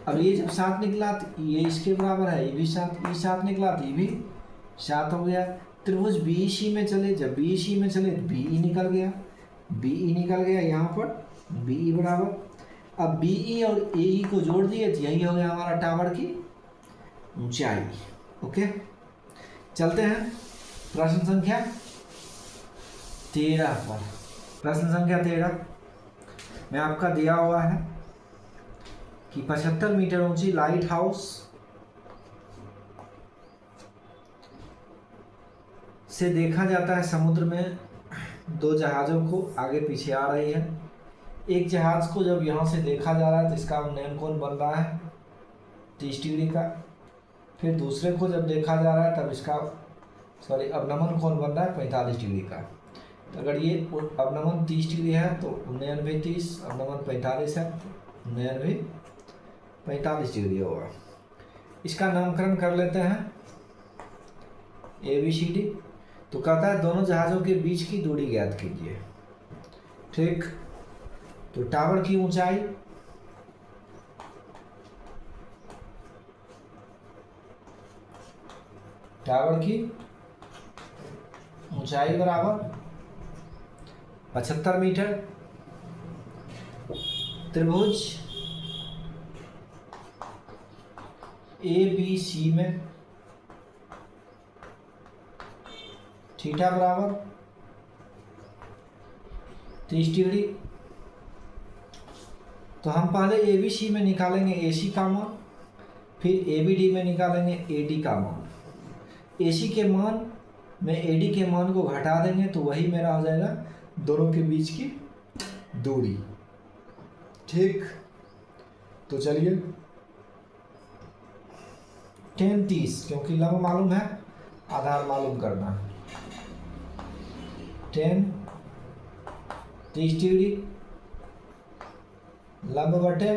अब ये जब 7 निकला तो ये इसके बराबर है, ये भी 7, ये 7 निकला तो ये भी 7 हो गया। त्रिभुज BEC में चले, जब BEC में चले तो BE निकल गया, BE निकल गया यहाँ पर BE बराबर। अब BE और AE को जोड़ दिए तो यही हो गया हमारा टावर की ऊंचाई। ओके, चलते हैं प्रश्न संख्या 13 पर। प्रश्न संख्या 13 में आपका दिया हुआ है कि 75 मीटर ऊंची लाइट हाउस से देखा जाता है समुद्र में 2 जहाज़ों को आगे पीछे आ रही है। एक जहाज़ को जब यहाँ से देखा जा रहा है तो इसका उन्नयन कोण बन रहा है 30 डिग्री का। फिर दूसरे को जब देखा जा रहा है तब इसका अवनमन कोण बन रहा है 45 डिग्री का। तो अगर ये अवनमन 30 डिग्री है तो उन्नयन भी 30, अवनमन 45 है तो उन्नयन भी 45 डिग्री होगा। इसका नामकरण कर लेते हैं ABCD। तो कहता है दोनों जहाज़ों के बीच की दूरी ज्ञात कीजिए। ठीक, तो टावर की ऊंचाई बराबर 75 मीटर। त्रिभुज ABC में थीटा बराबर 30 डिग्री। तो हम पहले ABC में निकालेंगे AC का मान, फिर ABD में निकालेंगे AD का मान। AC के मान में AD के मान को घटा देंगे तो वही मेरा हो जाएगा दोनों के बीच की दूरी। ठीक, तो चलिए tan 30, क्योंकि लंब मालूम है आधार मालूम करना है। tan 30 डिग्री लंब बटे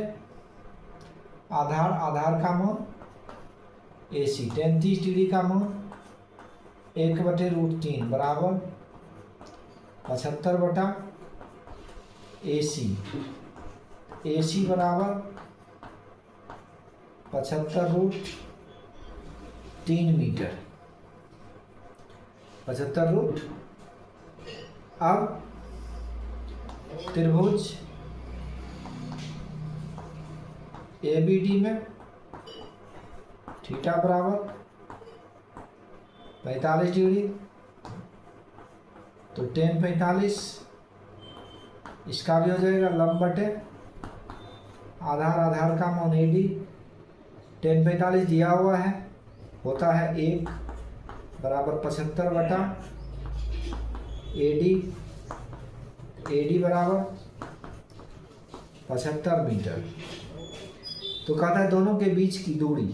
आधार, आधार का मान AC। tan 30 डिग्री का मान 1/√3 बराबर 75 बटा AC। AC बराबर 75√3 मीटर। 75 रूट। अब त्रिभुज ABD में थीटा बराबर 45 डिग्री, तो tan 45 इसका भी हो जाएगा लंब बटे आधार का मान AD। tan 45 दिया हुआ है, होता है 1 बराबर 75 बटा AD। AD बराबर 75 मीटर। तो कहता है दोनों के बीच की दूरी,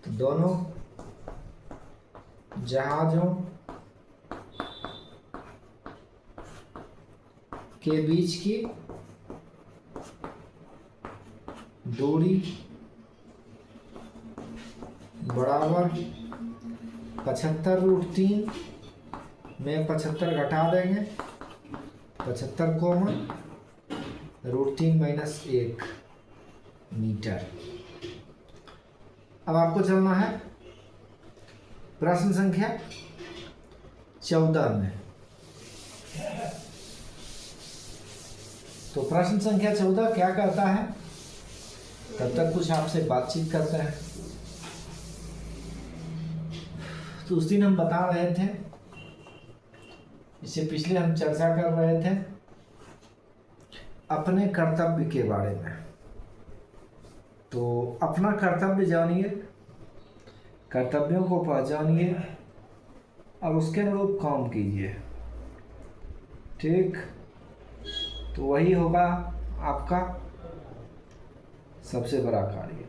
तो दोनों जहाजों के बीच की दूरी बराबर 75√3 में 75 घटा देंगे, 75 कोमन √3 माइनस 1 मीटर। अब आपको चलना है प्रश्न संख्या 14 में। तो प्रश्न संख्या 14 क्या कहता है, तब तक कुछ आपसे बातचीत करते हैं। तो उस दिन हम बता रहे थे, इससे पिछले हम चर्चा कर रहे थे अपने कर्तव्य के बारे में। तो अपना कर्तव्य जानिए, कर्तव्यों को पहचानिए और उसके अनुरूप काम कीजिए, ठीक। तो वही होगा आपका सबसे बड़ा कार्य।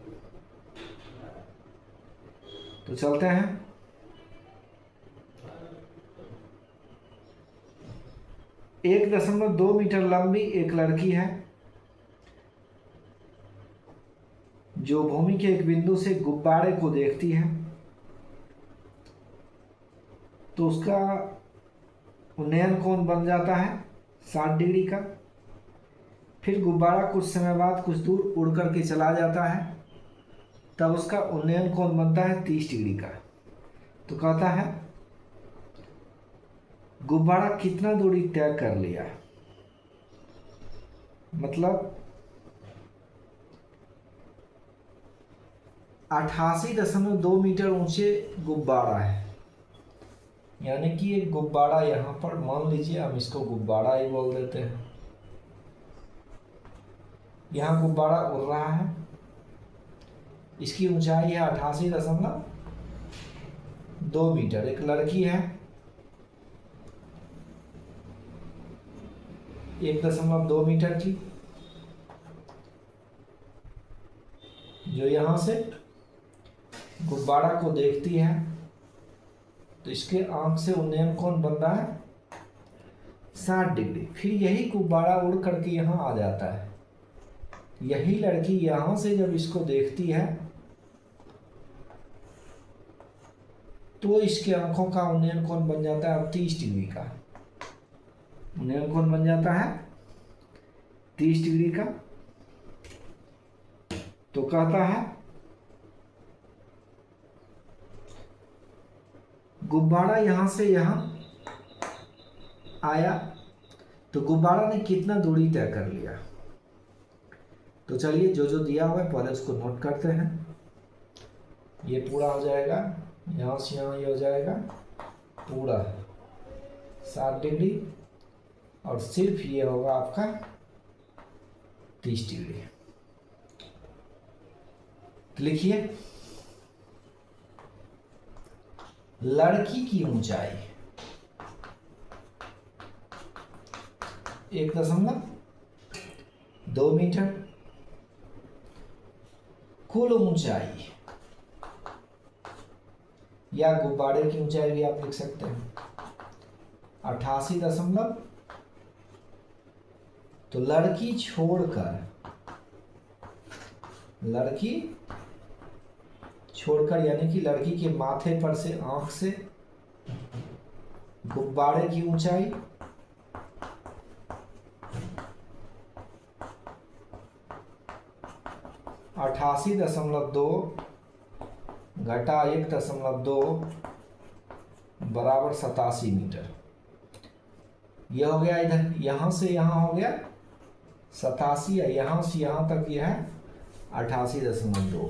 तो चलते हैं। 1.2 मीटर लंबी एक लड़की है जो भूमि के एक बिंदु से गुब्बारे को देखती है, तो उसका उन्नयन कोण बन जाता है 60 डिग्री का। फिर गुब्बारा कुछ समय बाद कुछ दूर उड़ करके चला जाता है, तब उसका उन्नयन कोण बनता है 30 डिग्री का। तो कहता है गुब्बारा कितना दूरी तय कर लिया, मतलब 88.2 मीटर ऊंचे गुब्बारा है। यानी कि एक गुब्बारा यहाँ पर, मान लीजिए हम इसको गुब्बारा ही बोल देते हैं, यहाँ गुब्बारा उड़ रहा है, इसकी ऊंचाई है 88.2 मीटर। एक लड़की है 1.2 मीटर की, जो यहाँ से गुब्बारा को देखती है, तो इसके आंख से उन्नयन कोण बन रहा है 60 डिग्री। फिर यही गुब्बारा उड़ करके यहाँ आ जाता है। यही लड़की यहाँ से जब इसको देखती है, तो इसके आंखों का उन्नयन कोण बन जाता है अब 30 डिग्री का। उन्नयन कोण बन जाता है 30 डिग्री का। तो कहता है गुब्बारा यहां से यहां आया, तो गुब्बारा ने कितना दूरी तय कर लिया। तो चलिए जो जो दिया हुआ है पहले उसको नोट करते हैं। ये पूरा हो जाएगा, यहाँ से यहाँ ये हो जाएगा पूरा 60 डिग्री, और सिर्फ ये होगा आपका 30 डिग्री। लिखिए लड़की की ऊंचाई 1.2 मीटर, कुल ऊंचाई या गुब्बारे की ऊंचाई भी आप लिख सकते हैं 88 दशमलव, तो लड़की छोड़कर यानी कि लड़की के माथे पर से, आंख से गुब्बारे की ऊंचाई 88.2 घटा 1.2 बराबर 87 मीटर। यह हो गया, इधर यहाँ से यहाँ हो गया 87 है, यहाँ से यहाँ तक यह है 88.2।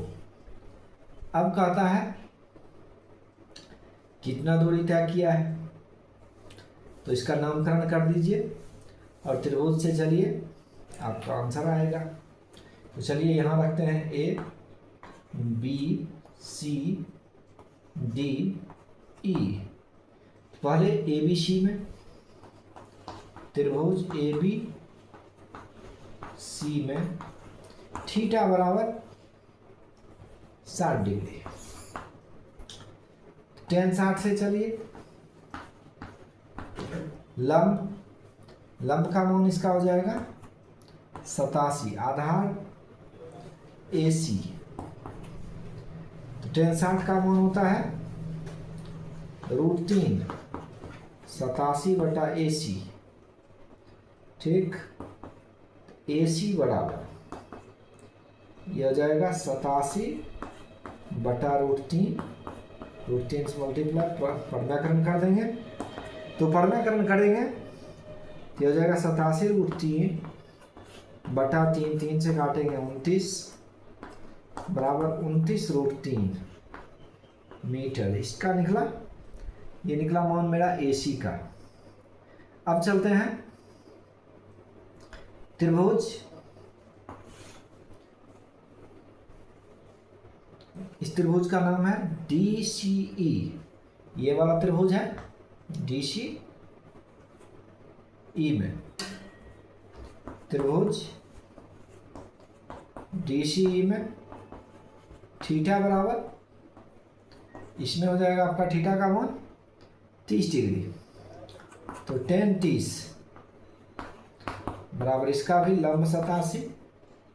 अब कहता है कितना दूरी तय किया है, तो इसका नामकरण कर दीजिए और त्रिभुज से चलिए आपका आंसर आएगा। तो चलिए यहाँ रखते हैं A B C D E. पहले ए बी सी में त्रिभुज ए बी सी में थीटा बराबर 60 डिग्री। tan 60 से चलिए लंब का मान इसका हो जाएगा 87, आधार ए सी। तो tan 60 का मान होता है √3 87/AC। ठीक, ए सी बराबर यह हो जाएगा 87/√3, √3 से मल्टीप्लाई परिमाकरण कर देंगे। तो परिमाकरण करेंगे तो हो जाएगा 87√3/3, 3 से काटेंगे 29 बराबर 29√3 मीटर। इसका निकला, ये निकला मान मेरा AC का। अब चलते हैं त्रिभुज, इस त्रिभुज का नाम है DCE। ये वाला त्रिभुज है DCE में, त्रिभुज DCE में थीटा बराबर, इसमें हो जाएगा आपका थीटा का मान 30 डिग्री। तो tan 30 बराबर इसका भी लंब 87,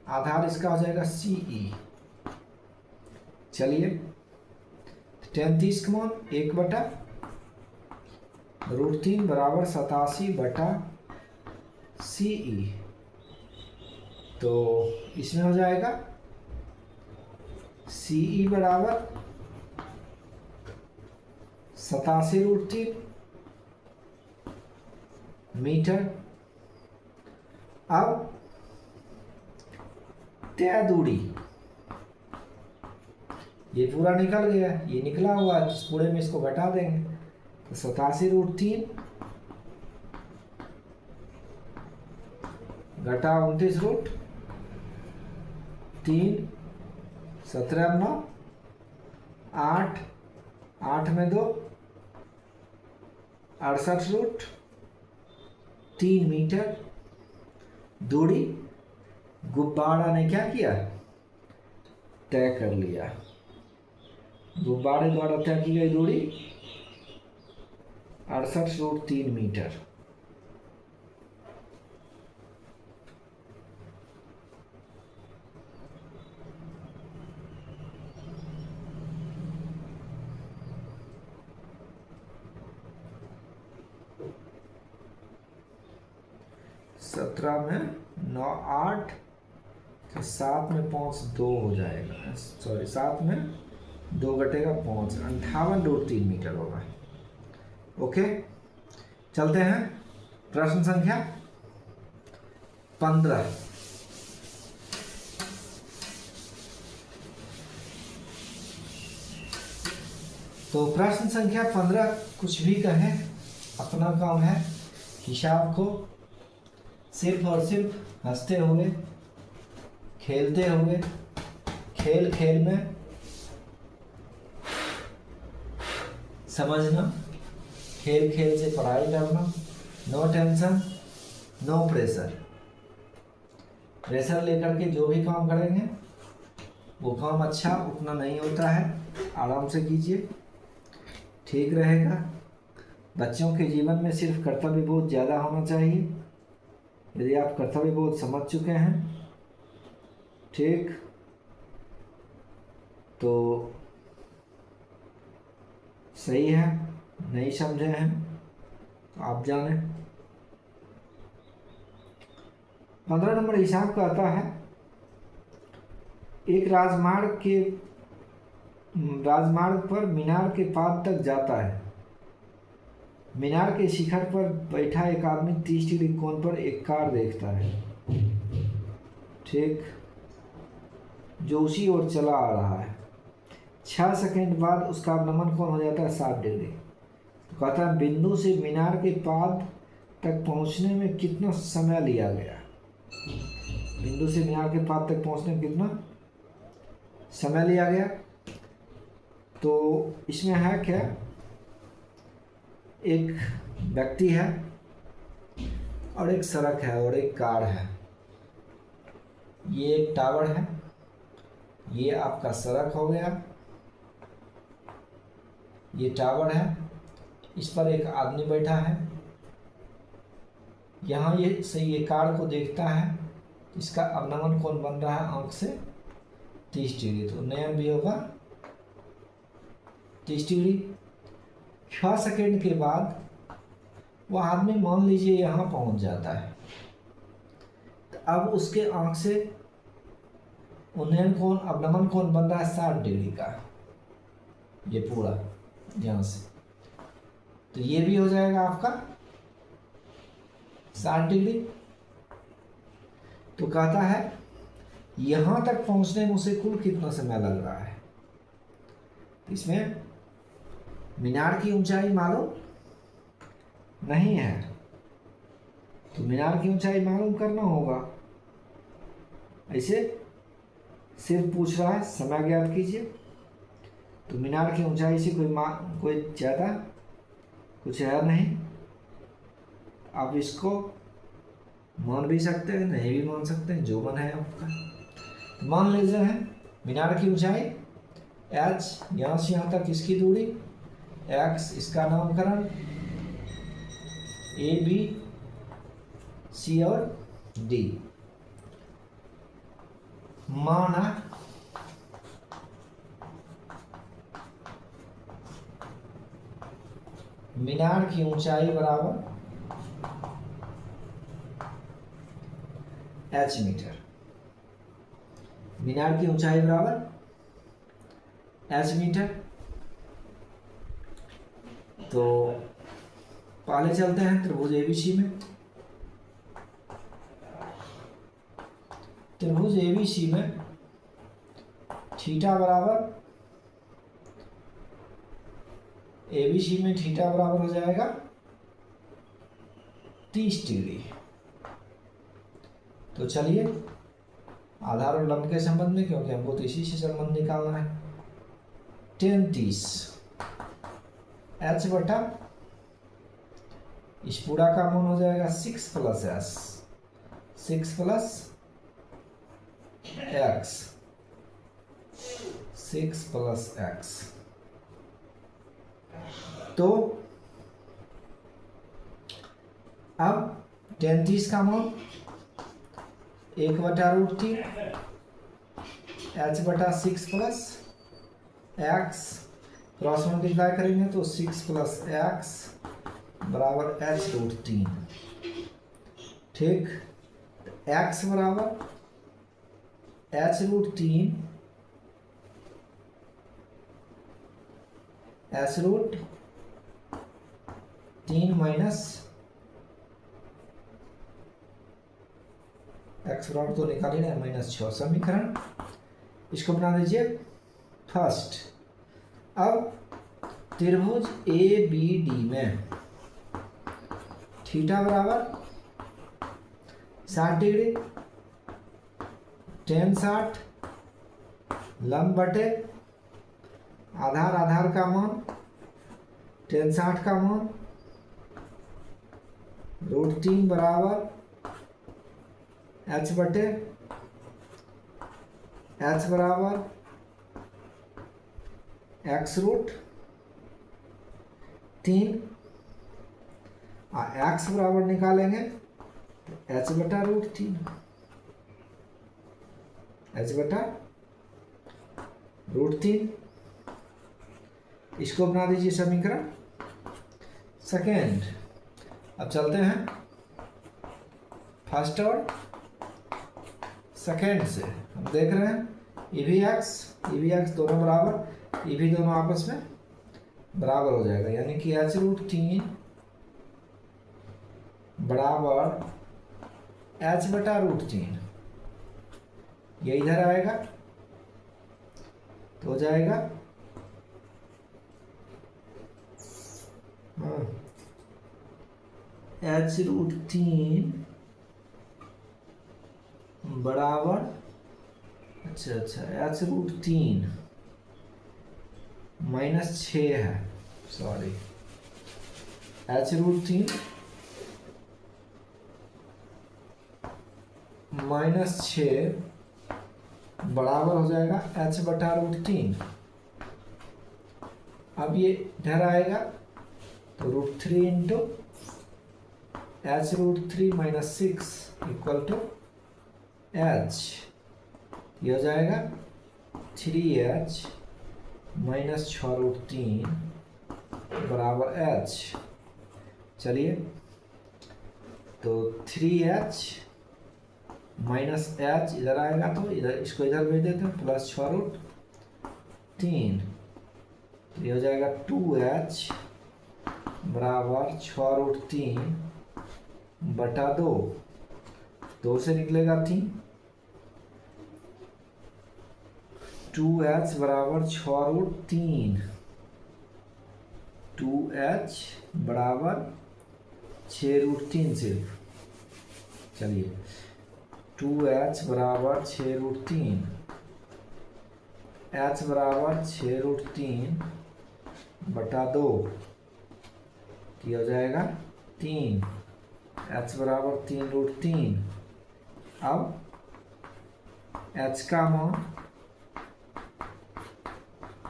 आधार इसका हो जाएगा CE। चलिए tan 30 का मान 1/√3 बराबर 87/CE। तो इसमें हो जाएगा CE बराबर 87√3 मीटर। अब तय दूरी, ये पूरा निकल गया, ये निकला हुआ है, इस पूरे में इसको घटा देंगे तो 87√3 घटा 29√3, 17 8, 8 में 2 68√3 मीटर। दूरी गुब्बारा ने क्या किया, तय कर लिया। गुब्बारे द्वारा तय की गई दूरी 68√3 मीटर। सत्रह में 9 8, 7 में 5 2 हो जाएगा, सॉरी 7 में 2 घटेगा 5, 58.3 मीटर होगा। ओके, चलते हैं प्रश्न संख्या 15। तो प्रश्न संख्या 15 कुछ भी कहें, अपना काम है हिसाब को सिर्फ और सिर्फ हंसते हुए, खेलते हुए, खेल खेल में समझना, खेल खेल से पढ़ाई करना, no tension no pressure. Pressure लेकर के जो भी काम करेंगे वो काम अच्छा उतना नहीं होता है, आराम से कीजिए, ठीक रहेगा। बच्चों के जीवन में सिर्फ कर्तव्य बोध ज़्यादा होना चाहिए। यदि आप कर्तव्य बोध समझ चुके हैं, ठीक, तो सही है, नहीं समझे हैं तो आप जाने। 15 नंबर हिसाब का आता है एक राजमार्ग पर मीनार के पाद तक जाता है। मीनार के शिखर पर बैठा एक आदमी 30 डिग्री कोण पर एक कार देखता है, ठीक, जो उसी ओर चला आ रहा है। 6 सेकंड बाद उसका अवनमन कोण हो जाता है 60 डिग्री। तो कहता है बिंदु से मीनार के पाद तक पहुंचने में कितना समय लिया गया। बिंदु से मीनार के पाद तक पहुंचने में कितना समय लिया गया। तो इसमें है क्या, एक व्यक्ति है और एक सड़क है और एक कार है। ये एक टावर है, ये आपका सड़क हो गया, ये टावर है, इस पर एक आदमी बैठा है। यहाँ ये कार को देखता है, इसका अवनमन कोण बन रहा है आंख से 30 डिग्री, तो नयन भी होगा 30 डिग्री। 6 सेकंड के बाद वह आदमी मान लीजिए यहाँ पहुँच जाता है, तो अब उसके आंख से उन्नयन कोण अवनमन कोण बन रहा है 60 डिग्री का, ये पूरा यहाँ से। तो ये भी हो जाएगा आपका 60 डिग्री। तो कहता है यहाँ तक पहुँचने में उसे कुल कितना समय लग रहा है। इसमें मीनार की ऊंचाई मालूम नहीं है, तो मीनार की ऊंचाई मालूम करना होगा। ऐसे सिर्फ पूछ रहा है समय ज्ञात कीजिए। तो मीनार की ऊंचाई से कोई ज़्यादा कुछ है नहीं। आप इसको मान भी सकते हैं, नहीं भी मान सकते हैं, जो मन है आपका। मान लीजिए है मीनार की ऊंचाई h, यहाँ से यहाँ तक इसकी दूरी x, इसका नामकरण A, B, C और D। माना मीनार की ऊंचाई बराबर h मीटर। मीनार की ऊंचाई बराबर h मीटर। तो पहले चलते हैं त्रिभुज ABC में। त्रिभुज ABC में थीटा बराबर ABC में थीटा बराबर हो जाएगा 30 डिग्री। तो चलिए आधार और लंब के संबंध में, क्योंकि हमको तो इसी से संबंध निकालना है। 10-30 h बटा इस पूरा का मान हो जाएगा 6 + s, 6 + x, 6 + x। तो अब 10-30 का मान 1/√3 h बटा 6 + x, क्रॉस मल्टीप्लाई करेंगे तो 6 + x बराबर h√3। ठीक, x बराबर h√3 माइनस x बराबर तो निकाल ही रहे -6। समीकरण इसको बना दीजिए फर्स्ट। अब त्रिभुज ABD में थीटा बराबर 60 डिग्री, tan 60 लंब बटे आधार का मान tan 60 का मान √3 बराबर h बटे h बराबर x√3 x बराबर निकालेंगे h बटा √3, h बटा √3। इसको बना दीजिए समीकरण सेकेंड। अब चलते हैं फर्स्ट और सेकेंड से। हम देख रहे हैं ये भी एक्स दोनों बराबर, ये भी दोनों आपस में बराबर हो जाएगा, यानी कि h√3 बराबर h/√3, ये इधर आएगा तो हो जाएगा h√3 बराबर, अच्छा h√3 -6 है, सॉरी, h√3 -6 बराबर हो जाएगा h/√3। अब ये इधर आएगा तो √3 into h√3 - 6 equal to h, ये हो जाएगा 3h - 6√3 बराबर h। चलिए, तो 3h -h इधर आएगा तो इधर, इसको इधर भेज देते हैं, प्लस 6√3, तो ये हो जाएगा 2h बराबर 6√3/2, 2 से निकलेगा 3, 2h बराबर 6√3, 2h बराबर 6√3 सिर्फ। चलिए, 2h बराबर 6√3, h बराबर 6√3/2, ये हो जाएगा 3, h बराबर 3√3। अब h का मान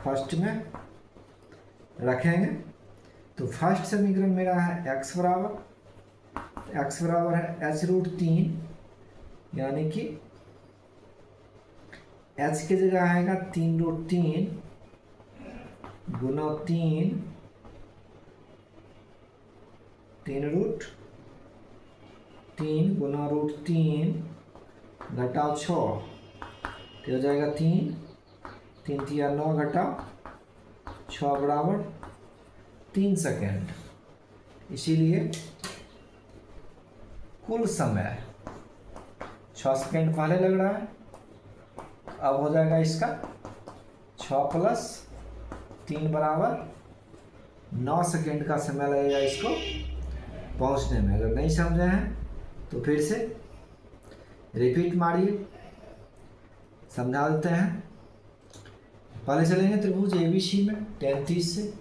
फर्स्ट में रखेंगे, तो फर्स्ट समीकरण मेरा है x बराबर है h√3, यानी कि h की जगह आएगा 3√3 गुना 3 गुना √3 घटाओ 6, तो हो जाएगा 3 3 × 9 घटाओ 6 बराबर 3 सेकेंड। इसीलिए कुल समय 6 सेकेंड पहले लग रहा है, अब हो जाएगा इसका 6 + 3 बराबर 9 सेकेंड का समय लगेगा इसको पहुंचने में। अगर नहीं समझे हैं तो फिर से रिपीट मारिए, समझा देते हैं। पहले चलेंगे त्रिभुज ABC में tan 30 से,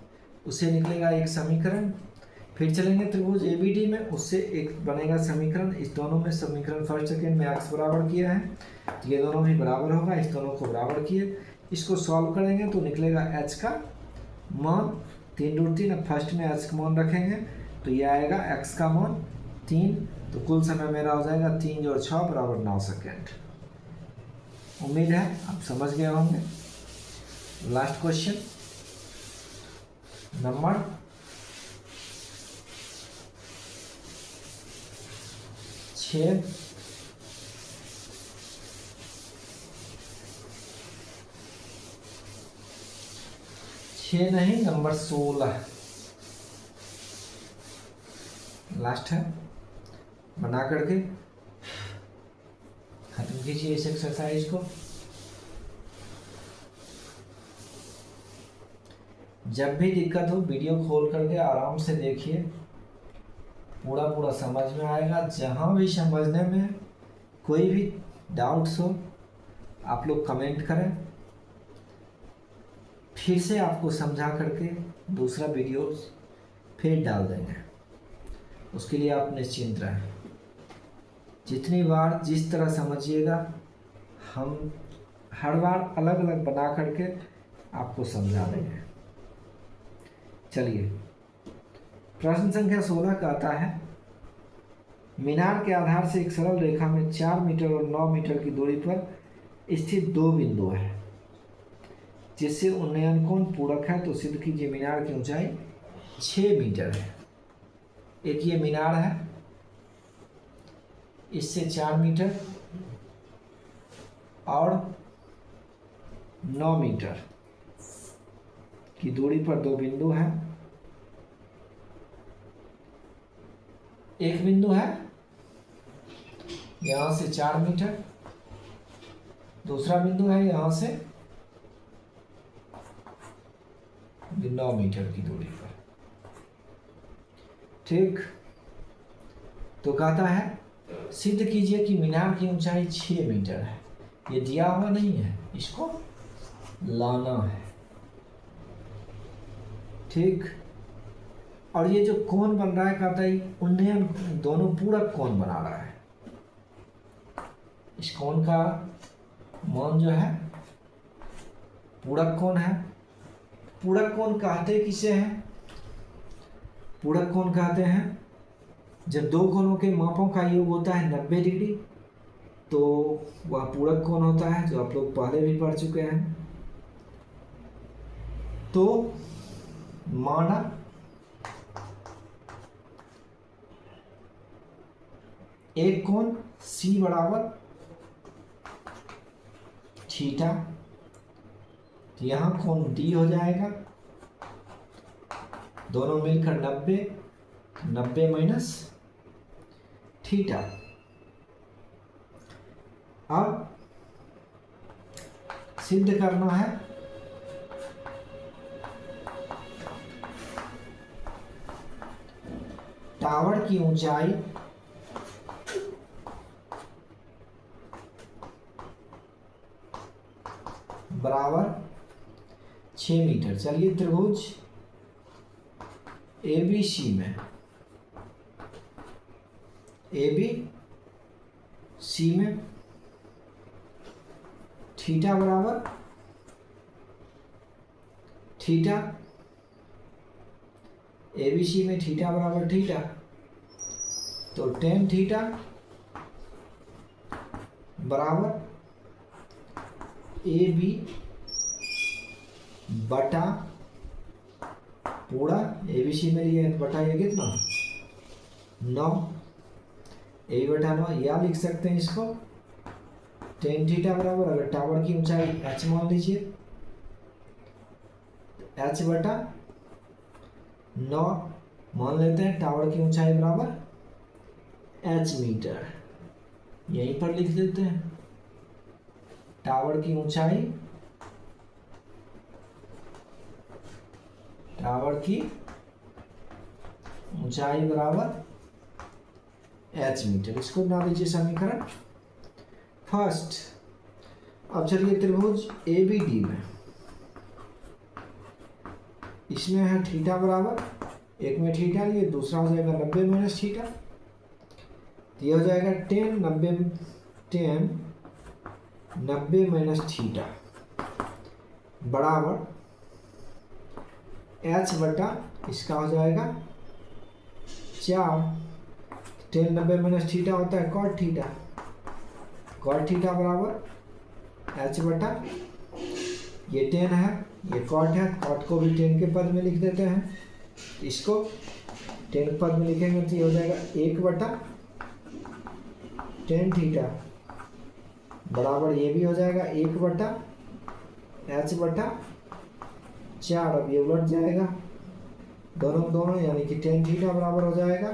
उससे निकलेगा एक समीकरण, फिर चलेंगे त्रिभुज ABD में, उससे एक बनेगा समीकरण। इस दोनों में समीकरण फर्स्ट सेकेंड में x बराबर किया है, तो ये दोनों भी बराबर होगा, इस दोनों को बराबर किए, इसको सॉल्व करेंगे तो निकलेगा h का मान 3√3। अब फर्स्ट में h का मान रखेंगे तो ये आएगा x का मान 3, तो कुल समय मेरा हो जाएगा 3 + 6 बराबर 9 सेकेंड। उम्मीद है आप समझ गए होंगे। लास्ट क्वेश्चन नंबर 6, नहीं नंबर 16 लास्ट है, बना करके खत्म कीजिए इस एक्सरसाइज को। जब भी दिक्कत हो वीडियो खोल करके आराम से देखिए, पूरा समझ में आएगा। जहाँ भी समझने में कोई भी डाउट्स हो आप लोग कमेंट करें, फिर से आपको समझा करके दूसरा वीडियो फिर डाल देंगे, उसके लिए आप निश्चिंत रहें। जितनी बार जिस तरह समझिएगा, हम हर बार अलग अलग बना करके आपको समझा देंगे। चलिए, प्रश्न संख्या 16 कहता है, मीनार के आधार से एक सरल रेखा में 4 मीटर और 9 मीटर की दूरी पर स्थित 2 बिंदु है, जिससे उन्नयन कोण पूरक है, तो सिद्ध कीजिए मीनार की ऊंचाई 6 मीटर है। एक ये मीनार है, इससे 4 मीटर और 9 मीटर की दूरी पर दो बिंदु हैं। एक बिंदु है यहां से 4 मीटर, दूसरा बिंदु है यहां से 9 मीटर की दूरी पर। ठीक, तो कहता है सिद्ध कीजिए कि मीनार की ऊंचाई 6 मीटर है। ये दिया हुआ नहीं है, इसको लाना है। ठीक, और ये जो कोण बन रहा है कहता है उन्नयन दोनों पूरक कोण बना रहा है। इस कोण का मान जो है पूरक कोण है। पूरक कोण कहते किसे हैं? पूरक कोण कहते हैं जब दो कोणों के मापों का योग होता है 90 डिग्री, तो वह पूरक कोण होता है, जो आप लोग पहले भी पढ़ चुके हैं। तो माना एक कोण C बराबर थीटा, यहां कोण D हो जाएगा, दोनों मिलकर 90 माइनस थीटा। अब सिद्ध करना है टावर की ऊंचाई बराबर 6 मीटर। चलिए त्रिभुज ABC में थीटा बराबर थीटा, ABC में थीटा बराबर थीटा, तो टेन थीटा बराबर AB बटा पूरा ABC में ये बटा ये कितना 9, ए बटा 9, या लिख सकते हैं इसको टेन थीटा बराबर, अगर टावर की ऊंचाई h मान लीजिए, h बटा 9 मान लेते हैं। टावर की ऊंचाई बराबर h मीटर, यहीं पर लिख देते हैं। टावर की ऊंचाई बराबर h मीटर, इसको बना दीजिए समीकरण फर्स्ट। अब चलिए त्रिभुज ABD में, इसमें है थीटा बराबर, एक में थीटा लिए, दूसरा हो जाएगा 90 माइनस थीटा, ये हो जाएगा 10 90 माइनस थीटा बराबर h बटा इसका हो जाएगा 4। 10 90 माइनस थीटा होता है कॉट थीटा, कॉट थीटा बराबर h बटा ये 10 है, ये कॉट है, कॉट को भी 10 के पद में लिख देते हैं, इसको 10 पद में लिखेंगे तो ये हो जाएगा 1 बटा 10 थीटा बराबर ये भी हो जाएगा 1 बटा h बटा 4। अब ये उलट जाएगा दोनों, यानी कि 10 थीटा बराबर हो जाएगा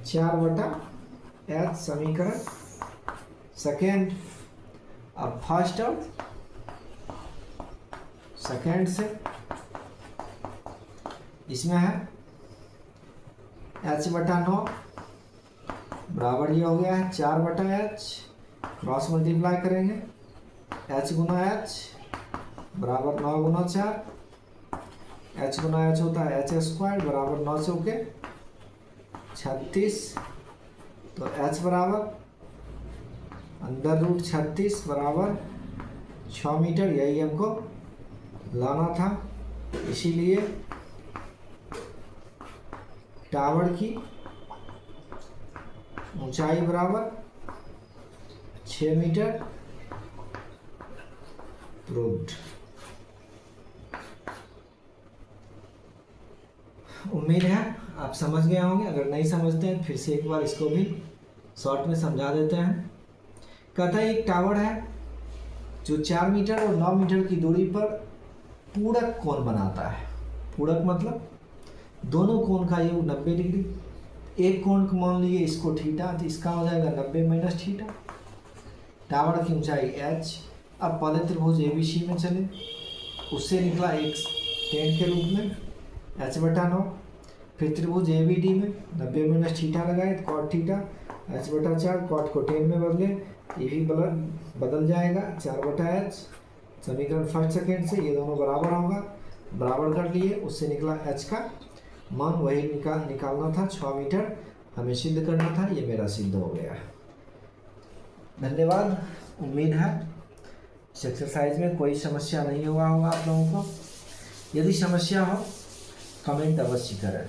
4 बटा h, समीकरण सेकेंड। अब फर्स्ट और सेकेंड से इसमें है h बटा 9 बराबर ये हो गया है 4 बटा h, क्रॉस मल्टीप्लाई करेंगे, h गुना h बराबर 9 गुना 4, h गुना h होता है h स्क्वायर बराबर 9 चौके 36, तो h बराबर अंदर रूट 36 बराबर 6 मीटर, यही हमको लाना था। इसीलिए टावर की ऊंचाई बराबर 6 मीटर प्रूव्ड। उम्मीद है आप समझ गए होंगे, अगर नहीं समझते हैं फिर से एक बार इसको भी शॉर्ट में समझा देते हैं। कहता है एक टावर है जो 4 मीटर और 9 मीटर की दूरी पर पूरक कोण बनाता है। पूरक मतलब दोनों कोण का योग 90 डिग्री। एक कोण को मान लीजिए इसको थीटा, तो इसका हो जाएगा 90 माइनस थीटा। टावर की ऊंचाई h। अब पहले त्रिभुज ABC में चले, उससे निकला एक tan के रूप में h/9। फिर त्रिभुज ABD में 90 माइनस थीटा लगाए तो cot थीटा, h/4 cot को tan में बदले, ये भी बदल जाएगा 4/h। समीकरण फर्स्ट सेकेंड से ये दोनों बराबर होगा, बराबर कर लिए, उससे निकला h का मान वही निकालना था, 6 मीटर हमें सिद्ध करना था। ये मेरा सिद्ध हो गया। धन्यवाद। उम्मीद है इस एक्सरसाइज में कोई समस्या नहीं हुआ होगा आप लोगों को। यदि समस्या हो कमेंट अवश्य करें।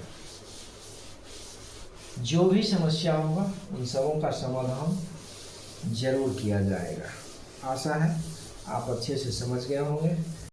जो भी समस्या होगा उन सबों का समाधान जरूर किया जाएगा। आशा है आप अच्छे से समझ गए होंगे।